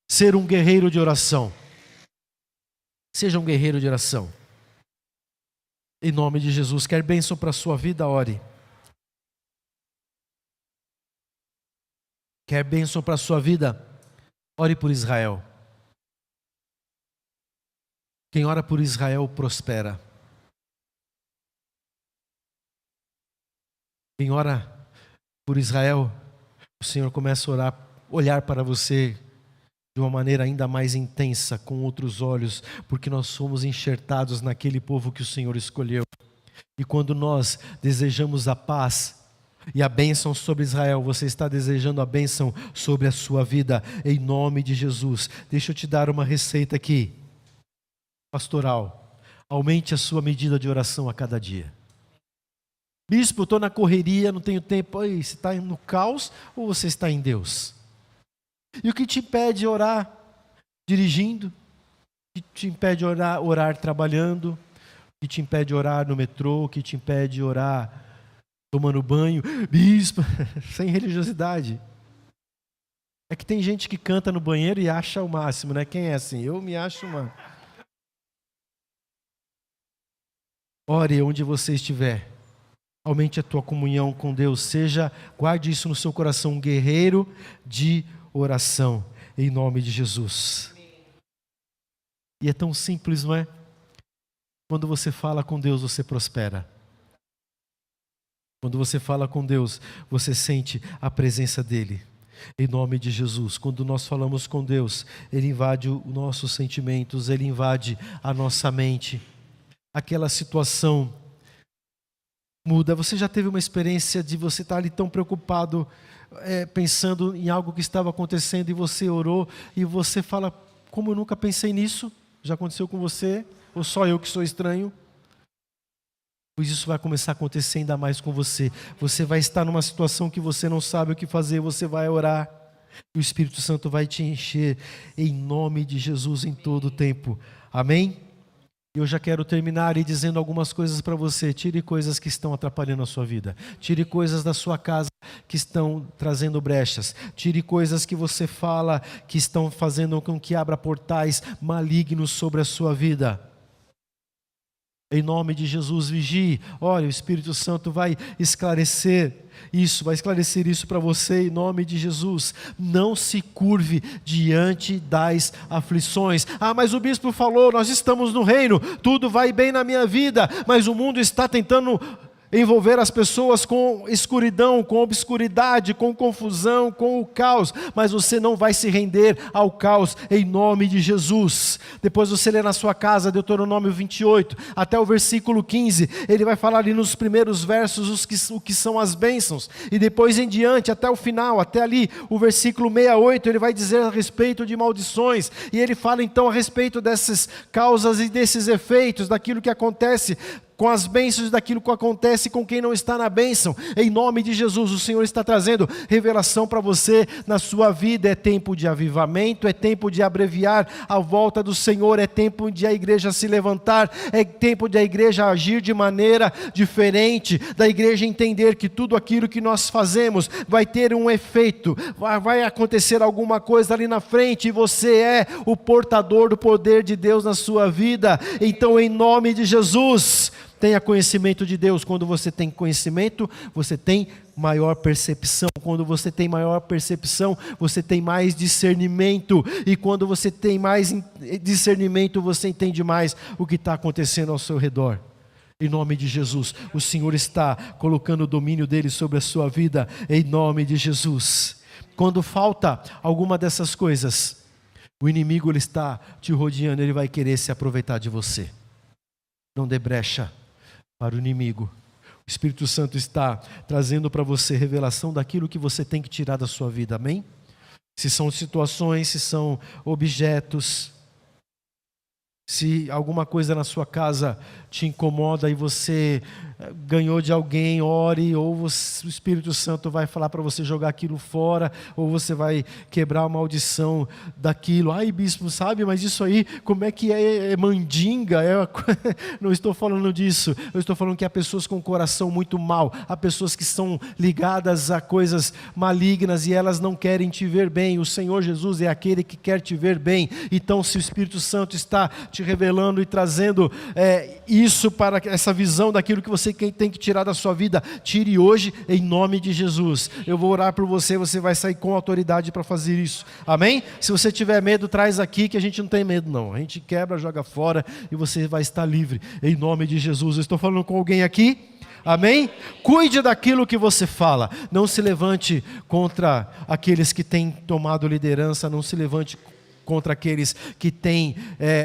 Ser um guerreiro de oração. Seja um guerreiro de oração. Em nome de Jesus, quer bênção para a sua vida, ore. Quer bênção para a sua vida, ore por Israel. Quem ora por Israel prospera. Quem ora por Israel, o Senhor começa a olhar para você de uma maneira ainda mais intensa, com outros olhos, porque nós somos enxertados naquele povo que o Senhor escolheu. E quando nós desejamos a paz e a bênção sobre Israel, você está desejando a bênção sobre a sua vida, em nome de Jesus. Deixa eu te dar uma receita aqui, pastoral. Aumente a sua medida de oração a cada dia. Bispo, eu estou na correria, não tenho tempo. Aí, você está no caos ou você está em Deus? E o que te impede de orar dirigindo? O que te impede de orar trabalhando? O que te impede de orar no metrô? O que te impede de orar tomando banho? Bispo, sem religiosidade. É que tem gente que canta no banheiro e acha o máximo, né? Quem é assim? Eu me acho uma... Ore onde você estiver. Aumente a tua comunhão com Deus. Guarde isso no seu coração, um guerreiro de oração, em nome de Jesus. E é tão simples, não é? Quando você fala com Deus, você prospera. Quando você fala com Deus, você sente a presença dEle. Em nome de Jesus. Quando nós falamos com Deus, Ele invade os nossos sentimentos, Ele invade a nossa mente. Aquela situação muda. Você já teve uma experiência de você estar ali tão preocupado, pensando em algo que estava acontecendo, e você orou e você fala, como eu nunca pensei nisso? Já aconteceu com você? Ou só eu que sou estranho? Pois isso vai começar a acontecer ainda mais com você. Você vai estar numa situação que você não sabe o que fazer, você vai orar e o Espírito Santo vai te encher em nome de Jesus em todo o tempo. Amém? Eu já quero terminar dizendo algumas coisas para você. Tire coisas que estão atrapalhando a sua vida. Tire coisas da sua casa que estão trazendo brechas. Tire coisas que você fala que estão fazendo com que abra portais malignos sobre a sua vida. Em nome de Jesus, vigie. Olha, o Espírito Santo vai esclarecer isso para você em nome de Jesus. Não se curve diante das aflições. Ah, mas o bispo falou, nós estamos no reino, tudo vai bem na minha vida, mas o mundo está tentando envolver as pessoas com escuridão, com obscuridade, com confusão, com o caos, mas você não vai se render ao caos em nome de Jesus. Depois você lê na sua casa Deuteronômio 28, até o versículo 15, ele vai falar ali nos primeiros versos o que são as bênçãos, e depois em diante, até o final, até ali, o versículo 68, ele vai dizer a respeito de maldições, e ele fala então a respeito dessas causas e desses efeitos, daquilo que acontece com as bênçãos, daquilo que acontece com quem não está na bênção. Em nome de Jesus, o Senhor está trazendo revelação para você na sua vida. É tempo de avivamento, é tempo de abreviar a volta do Senhor, é tempo de a igreja se levantar, é tempo de a igreja agir de maneira diferente, da igreja entender que tudo aquilo que nós fazemos vai ter um efeito, vai acontecer alguma coisa ali na frente, e você é o portador do poder de Deus na sua vida. Então, em nome de Jesus, tenha conhecimento de Deus. Quando você tem conhecimento, você tem maior percepção. Quando você tem maior percepção, você tem mais discernimento. E quando você tem mais discernimento, você entende mais o que está acontecendo ao seu redor. Em nome de Jesus, o Senhor está colocando o domínio dele sobre a sua vida. Em nome de Jesus. Quando falta alguma dessas coisas, o inimigo ele está te rodeando, ele vai querer se aproveitar de você. Não dê brecha para o inimigo. O Espírito Santo está trazendo para você revelação daquilo que você tem que tirar da sua vida, amém? Se são situações, se são objetos, se alguma coisa na sua casa te incomoda e você ganhou de alguém, ore, ou o Espírito Santo vai falar para você jogar aquilo fora, ou você vai quebrar a maldição daquilo. Ai, bispo, sabe, mas isso aí, como é que é mandinga? Não estou falando disso, eu estou falando que há pessoas com coração muito mau, há pessoas que são ligadas a coisas malignas e elas não querem te ver bem. O Senhor Jesus é aquele que quer te ver bem. Então, se o Espírito Santo está te revelando e trazendo isso para essa visão daquilo que você tem que tirar da sua vida, tire hoje em nome de Jesus. Eu vou orar por você, você vai sair com autoridade para fazer isso, amém? Se você tiver medo, traz aqui, que a gente não tem medo não, a gente quebra, joga fora e você vai estar livre em nome de Jesus. Eu estou falando com alguém aqui? Amém? Cuide daquilo que você fala, não se levante contra aqueles que têm tomado liderança, não se levante contra aqueles que têm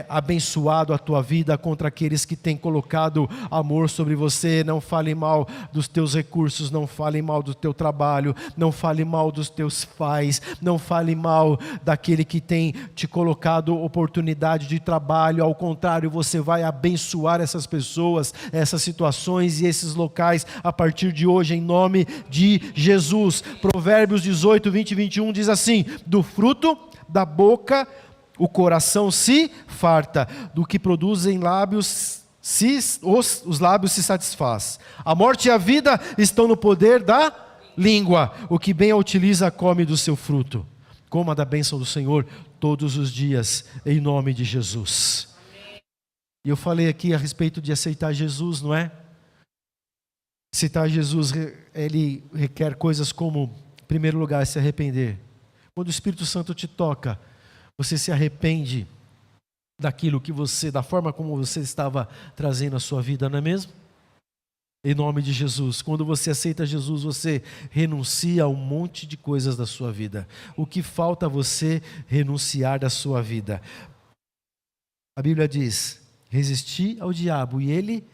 abençoado a tua vida, contra aqueles que têm colocado amor sobre você. Não fale mal dos teus recursos, não fale mal do teu trabalho, não fale mal dos teus pais, não fale mal daquele que tem te colocado oportunidade de trabalho. Ao contrário, você vai abençoar essas pessoas, essas situações e esses locais a partir de hoje, em nome de Jesus. Provérbios 18, 20 e 21 diz assim: do fruto da boca o coração se farta, do que produzem lábios os lábios se satisfaz. A morte e a vida estão no poder da língua, o que bem a utiliza come do seu fruto. Coma da bênção do Senhor todos os dias, em nome de Jesus. E eu falei aqui a respeito de aceitar Jesus, não é? Aceitar Jesus, ele requer coisas como, em primeiro lugar, se arrepender. Quando o Espírito Santo te toca, você se arrepende daquilo que da forma como você estava trazendo a sua vida, não é mesmo? Em nome de Jesus. Quando você aceita Jesus, você renuncia a um monte de coisas da sua vida. O que falta você renunciar da sua vida? A Bíblia diz: resisti ao diabo e ele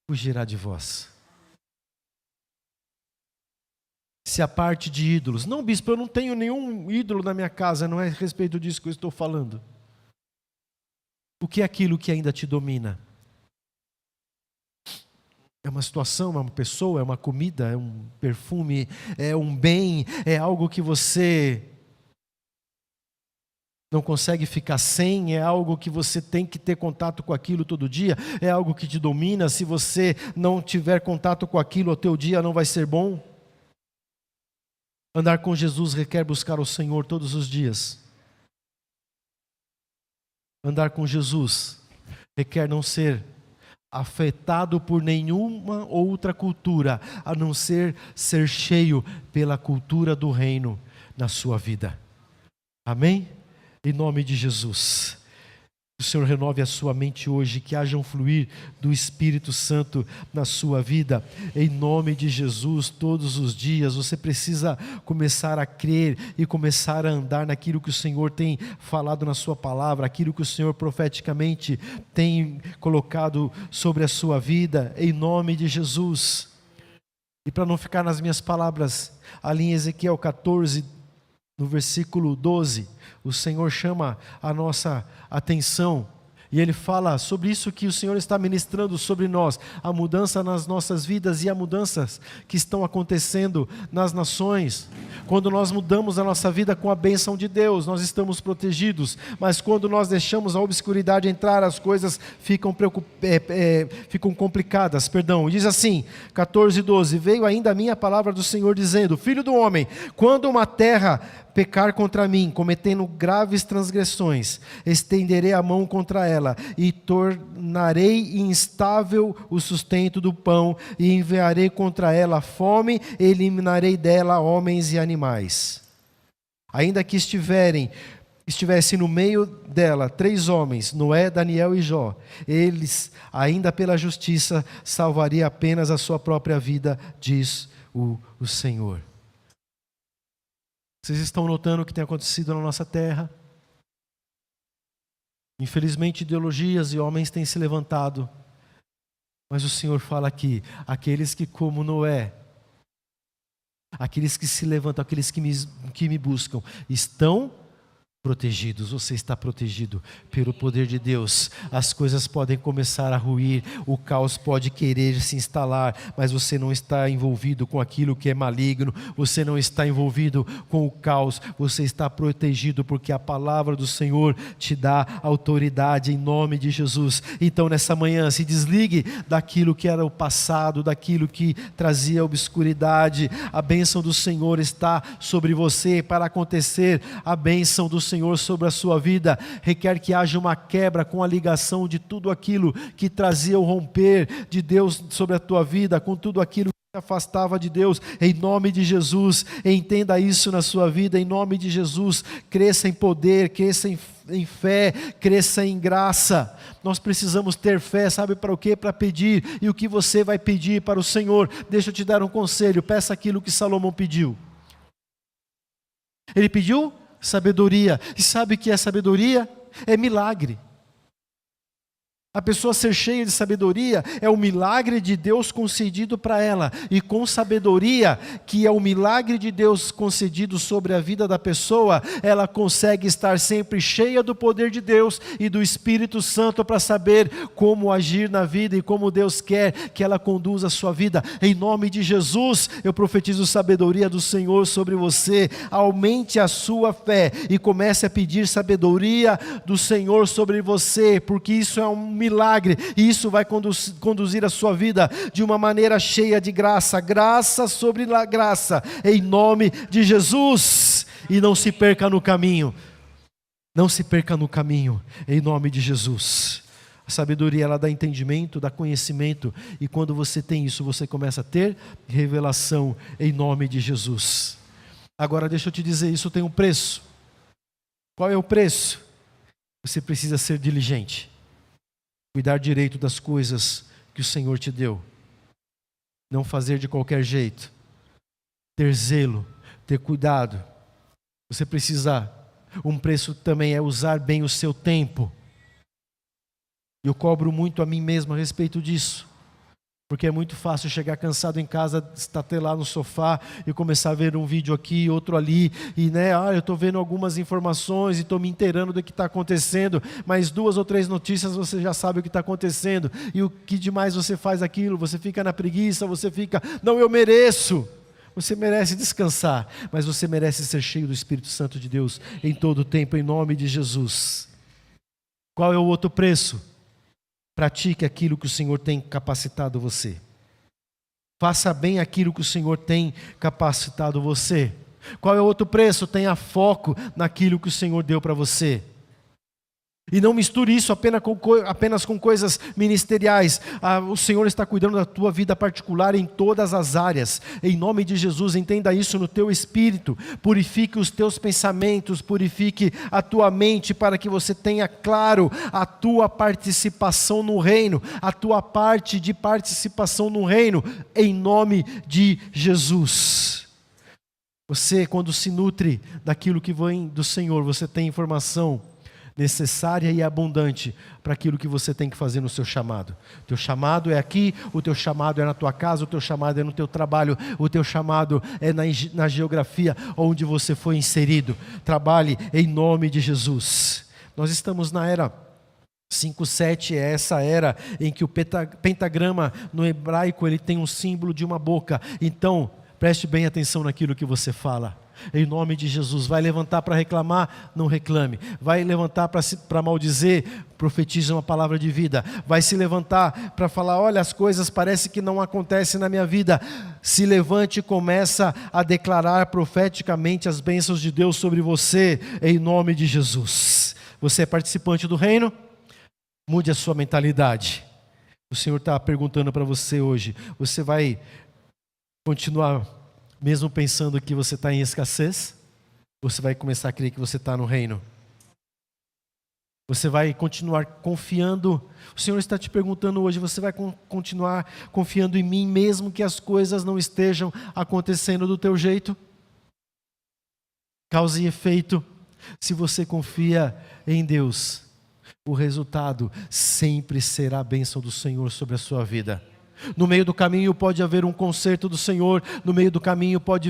fugirá de vós. Se aparte de ídolos. Não, bispo, eu não tenho nenhum ídolo na minha casa, não é a respeito disso que eu estou falando. O que é aquilo que ainda te domina? É uma situação, é uma pessoa, é uma comida, é um perfume, é um bem, é algo que você não consegue ficar sem, é algo que você tem que ter contato com aquilo todo dia, é algo que te domina. Se você não tiver contato com aquilo, o teu dia não vai ser bom. Andar com Jesus requer buscar o Senhor todos os dias. Andar com Jesus requer não ser afetado por nenhuma outra cultura, a não ser cheio pela cultura do reino na sua vida. Amém? Em nome de Jesus. Que o Senhor renove a sua mente hoje, que haja um fluir do Espírito Santo na sua vida, em nome de Jesus. Todos os dias você precisa começar a crer e começar a andar naquilo que o Senhor tem falado na sua palavra, aquilo que o Senhor profeticamente tem colocado sobre a sua vida, em nome de Jesus. E para não ficar nas minhas palavras, ali em Ezequiel 14, no versículo 12, o Senhor chama a nossa atenção e Ele fala sobre isso que o Senhor está ministrando sobre nós, a mudança nas nossas vidas e as mudanças que estão acontecendo nas nações. Quando nós mudamos a nossa vida com a bênção de Deus, nós estamos protegidos, mas quando nós deixamos a obscuridade entrar, as coisas ficam complicadas. Diz assim, 14:12, veio ainda a minha palavra do Senhor dizendo, filho do homem, quando uma terra pecar contra mim, cometendo graves transgressões, estenderei a mão contra ela, e tornarei instável o sustento do pão, e enviarei contra ela fome, e eliminarei dela homens e animais. Ainda que estivesse no meio dela 3 homens, Noé, Daniel e Jó, eles, ainda pela justiça, salvaria apenas a sua própria vida, diz o Senhor. Vocês estão notando o que tem acontecido na nossa terra? Infelizmente, ideologias e homens têm se levantado. Mas o Senhor fala aqui, aqueles que como Noé, aqueles que se levantam, aqueles que me buscam, estão protegidos. Você está protegido pelo poder de Deus. As coisas podem começar a ruir, o caos pode querer se instalar, mas você não está envolvido com aquilo que é maligno, você não está envolvido com o caos, você está protegido porque a palavra do Senhor te dá autoridade em nome de Jesus. Então nessa manhã se desligue daquilo que era o passado, daquilo que trazia obscuridade. A bênção do Senhor está sobre você. Para acontecer a bênção do Senhor sobre a sua vida, requer que haja uma quebra com a ligação de tudo aquilo que trazia o romper de Deus sobre a tua vida, com tudo aquilo que te afastava de Deus, em nome de Jesus. Entenda isso na sua vida, em nome de Jesus. Cresça em poder, cresça em fé, cresça em graça. Nós precisamos ter fé, sabe para o quê? Para pedir. E o que você vai pedir para o Senhor? Deixa eu te dar um conselho, peça aquilo que Salomão pediu. Ele pediu sabedoria. E sabe o que é sabedoria? É milagre. A pessoa ser cheia de sabedoria é o milagre de Deus concedido para ela. E com sabedoria, que é o milagre de Deus concedido sobre a vida da pessoa, ela consegue estar sempre cheia do poder de Deus e do Espírito Santo para saber como agir na vida e como Deus quer que ela conduza a sua vida. Em nome de Jesus, eu profetizo sabedoria do Senhor sobre você. Aumente a sua fé e comece a pedir sabedoria do Senhor sobre você, porque isso é um milagre, e isso vai conduzir a sua vida de uma maneira cheia de graça, graça sobre graça, em nome de Jesus. E não se perca no caminho, não se perca no caminho, em nome de Jesus. A sabedoria, ela dá entendimento, dá conhecimento, e quando você tem isso, você começa a ter revelação, em nome de Jesus. Agora deixa eu te dizer, isso tem um preço. Qual é o preço? Você precisa ser diligente, cuidar direito das coisas que o Senhor te deu, não fazer de qualquer jeito, ter zelo, ter cuidado. Você precisa, um preço também é usar bem o seu tempo. Eu cobro muito a mim mesmo a respeito disso, porque é muito fácil chegar cansado em casa, estatelar no sofá e começar a ver um vídeo aqui, outro ali, e eu estou vendo algumas informações e estou me inteirando do que está acontecendo, mas 2 ou 3 notícias você já sabe o que está acontecendo, e o que demais você faz aquilo, você fica na preguiça, você fica, não, eu mereço. Você merece descansar, mas você merece ser cheio do Espírito Santo de Deus em todo o tempo, em nome de Jesus. Qual é o outro preço? Pratique aquilo que o Senhor tem capacitado você. Faça bem aquilo que o Senhor tem capacitado você. Qual é o outro preço? Tenha foco naquilo que o Senhor deu para você. E não misture isso apenas com coisas ministeriais. O Senhor está cuidando da tua vida particular em todas as áreas. Em nome de Jesus, entenda isso no teu espírito. Purifique os teus pensamentos, purifique a tua mente para que você tenha claro a tua participação no reino, a tua parte de participação no reino, em nome de Jesus. Você, quando se nutre daquilo que vem do Senhor, você tem informação necessária e abundante para aquilo que você tem que fazer no seu chamado. O teu chamado é aqui, o teu chamado é na tua casa, o teu chamado é no teu trabalho, o teu chamado é na geografia onde você foi inserido. Trabalhe em nome de Jesus. Nós estamos na era 5:7, é essa era em que o pentagrama no hebraico ele tem um símbolo de uma boca. Então, preste bem atenção naquilo que você fala. Em nome de Jesus, vai levantar para reclamar, não reclame. Vai levantar para maldizer, profetize uma palavra de vida. Vai se levantar para falar, olha, as coisas parecem que não acontecem na minha vida. Se levante e começa a declarar profeticamente as bênçãos de Deus sobre você, em nome de Jesus. Você é participante do reino? Mude a sua mentalidade. O Senhor está perguntando para você hoje, você vai continuar mesmo pensando que você está em escassez? Você vai começar a crer que você está no reino? Você vai continuar confiando? O Senhor está te perguntando hoje, você vai continuar confiando em mim mesmo que as coisas não estejam acontecendo do teu jeito? Causa e efeito. Se você confia em Deus, o resultado sempre será a bênção do Senhor sobre a sua vida. No meio do caminho pode haver um conserto do Senhor, no meio do caminho pode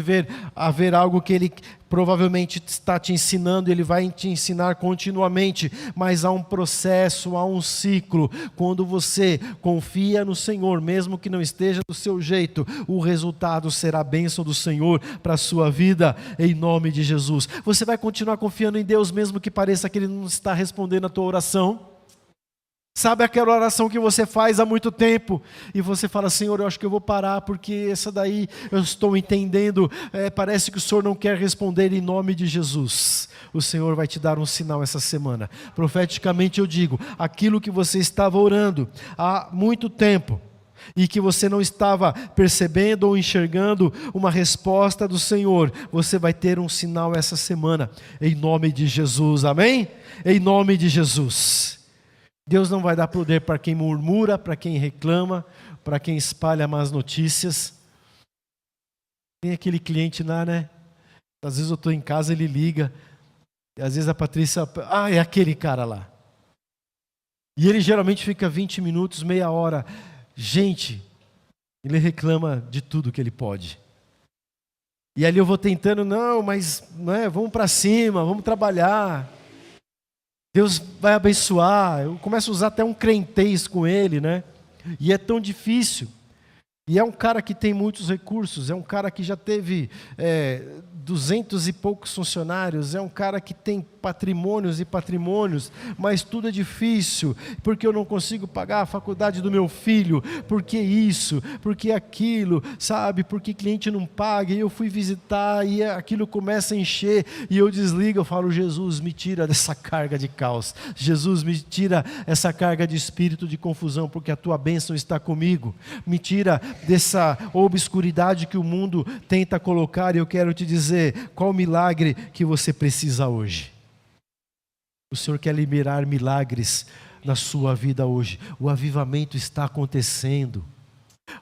haver algo que Ele provavelmente está te ensinando, Ele vai te ensinar continuamente, mas há um processo, há um ciclo. Quando você confia no Senhor, mesmo que não esteja do seu jeito, o resultado será a bênção do Senhor para a sua vida, em nome de Jesus. Você vai continuar confiando em Deus, mesmo que pareça que Ele não está respondendo a tua oração? Sabe aquela oração que você faz há muito tempo e você fala, Senhor, eu acho que eu vou parar porque essa daí eu estou entendendo, parece que o Senhor não quer responder. Em nome de Jesus. O Senhor vai te dar um sinal essa semana. Profeticamente eu digo, aquilo que você estava orando há muito tempo e que você não estava percebendo ou enxergando uma resposta do Senhor, você vai ter um sinal essa semana, em nome de Jesus, amém? Em nome de Jesus. Deus não vai dar poder para quem murmura, para quem reclama, para quem espalha más notícias. Tem aquele cliente lá, né? Às vezes eu estou em casa, ele liga. E às vezes a Patrícia, é aquele cara lá. E ele geralmente fica 20 minutos, meia hora. Gente, ele reclama de tudo que ele pode. E ali eu vou tentando, vamos para cima, vamos trabalhar. Deus vai abençoar. Eu começo a usar até um crentez com ele, né? E é tão difícil. E é um cara que tem muitos recursos, é um cara que já teve 200 e poucos funcionários, é um cara que tem patrimônios e patrimônios, mas tudo é difícil, porque eu não consigo pagar a faculdade do meu filho, porque isso, porque aquilo, sabe, porque cliente não paga, e eu fui visitar, e aquilo começa a encher, e eu desligo, eu falo, Jesus, me tira dessa carga de caos, Jesus, me tira essa carga de espírito de confusão, porque a tua bênção está comigo, me tira dessa obscuridade que o mundo tenta colocar, e eu quero te dizer, qual milagre que você precisa hoje? O Senhor quer liberar milagres na sua vida hoje. O avivamento está acontecendo.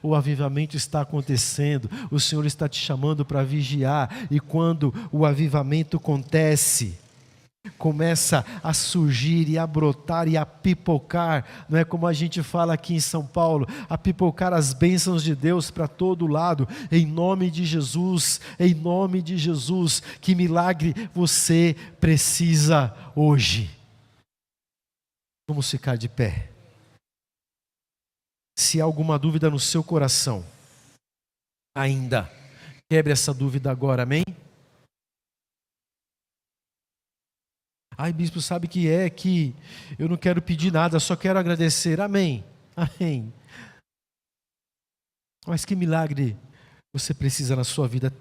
O avivamento está acontecendo. O Senhor está te chamando para vigiar. E quando o avivamento acontece, começa a surgir e a brotar e a pipocar, não é como a gente fala aqui em São Paulo, a pipocar as bênçãos de Deus para todo lado, em nome de Jesus, que milagre você precisa hoje. Vamos ficar de pé. Se há alguma dúvida no seu coração, ainda, quebre essa dúvida agora, amém? Ai, bispo, sabe que eu não quero pedir nada, só quero agradecer. Amém, amém. Mas que milagre você precisa na sua vida?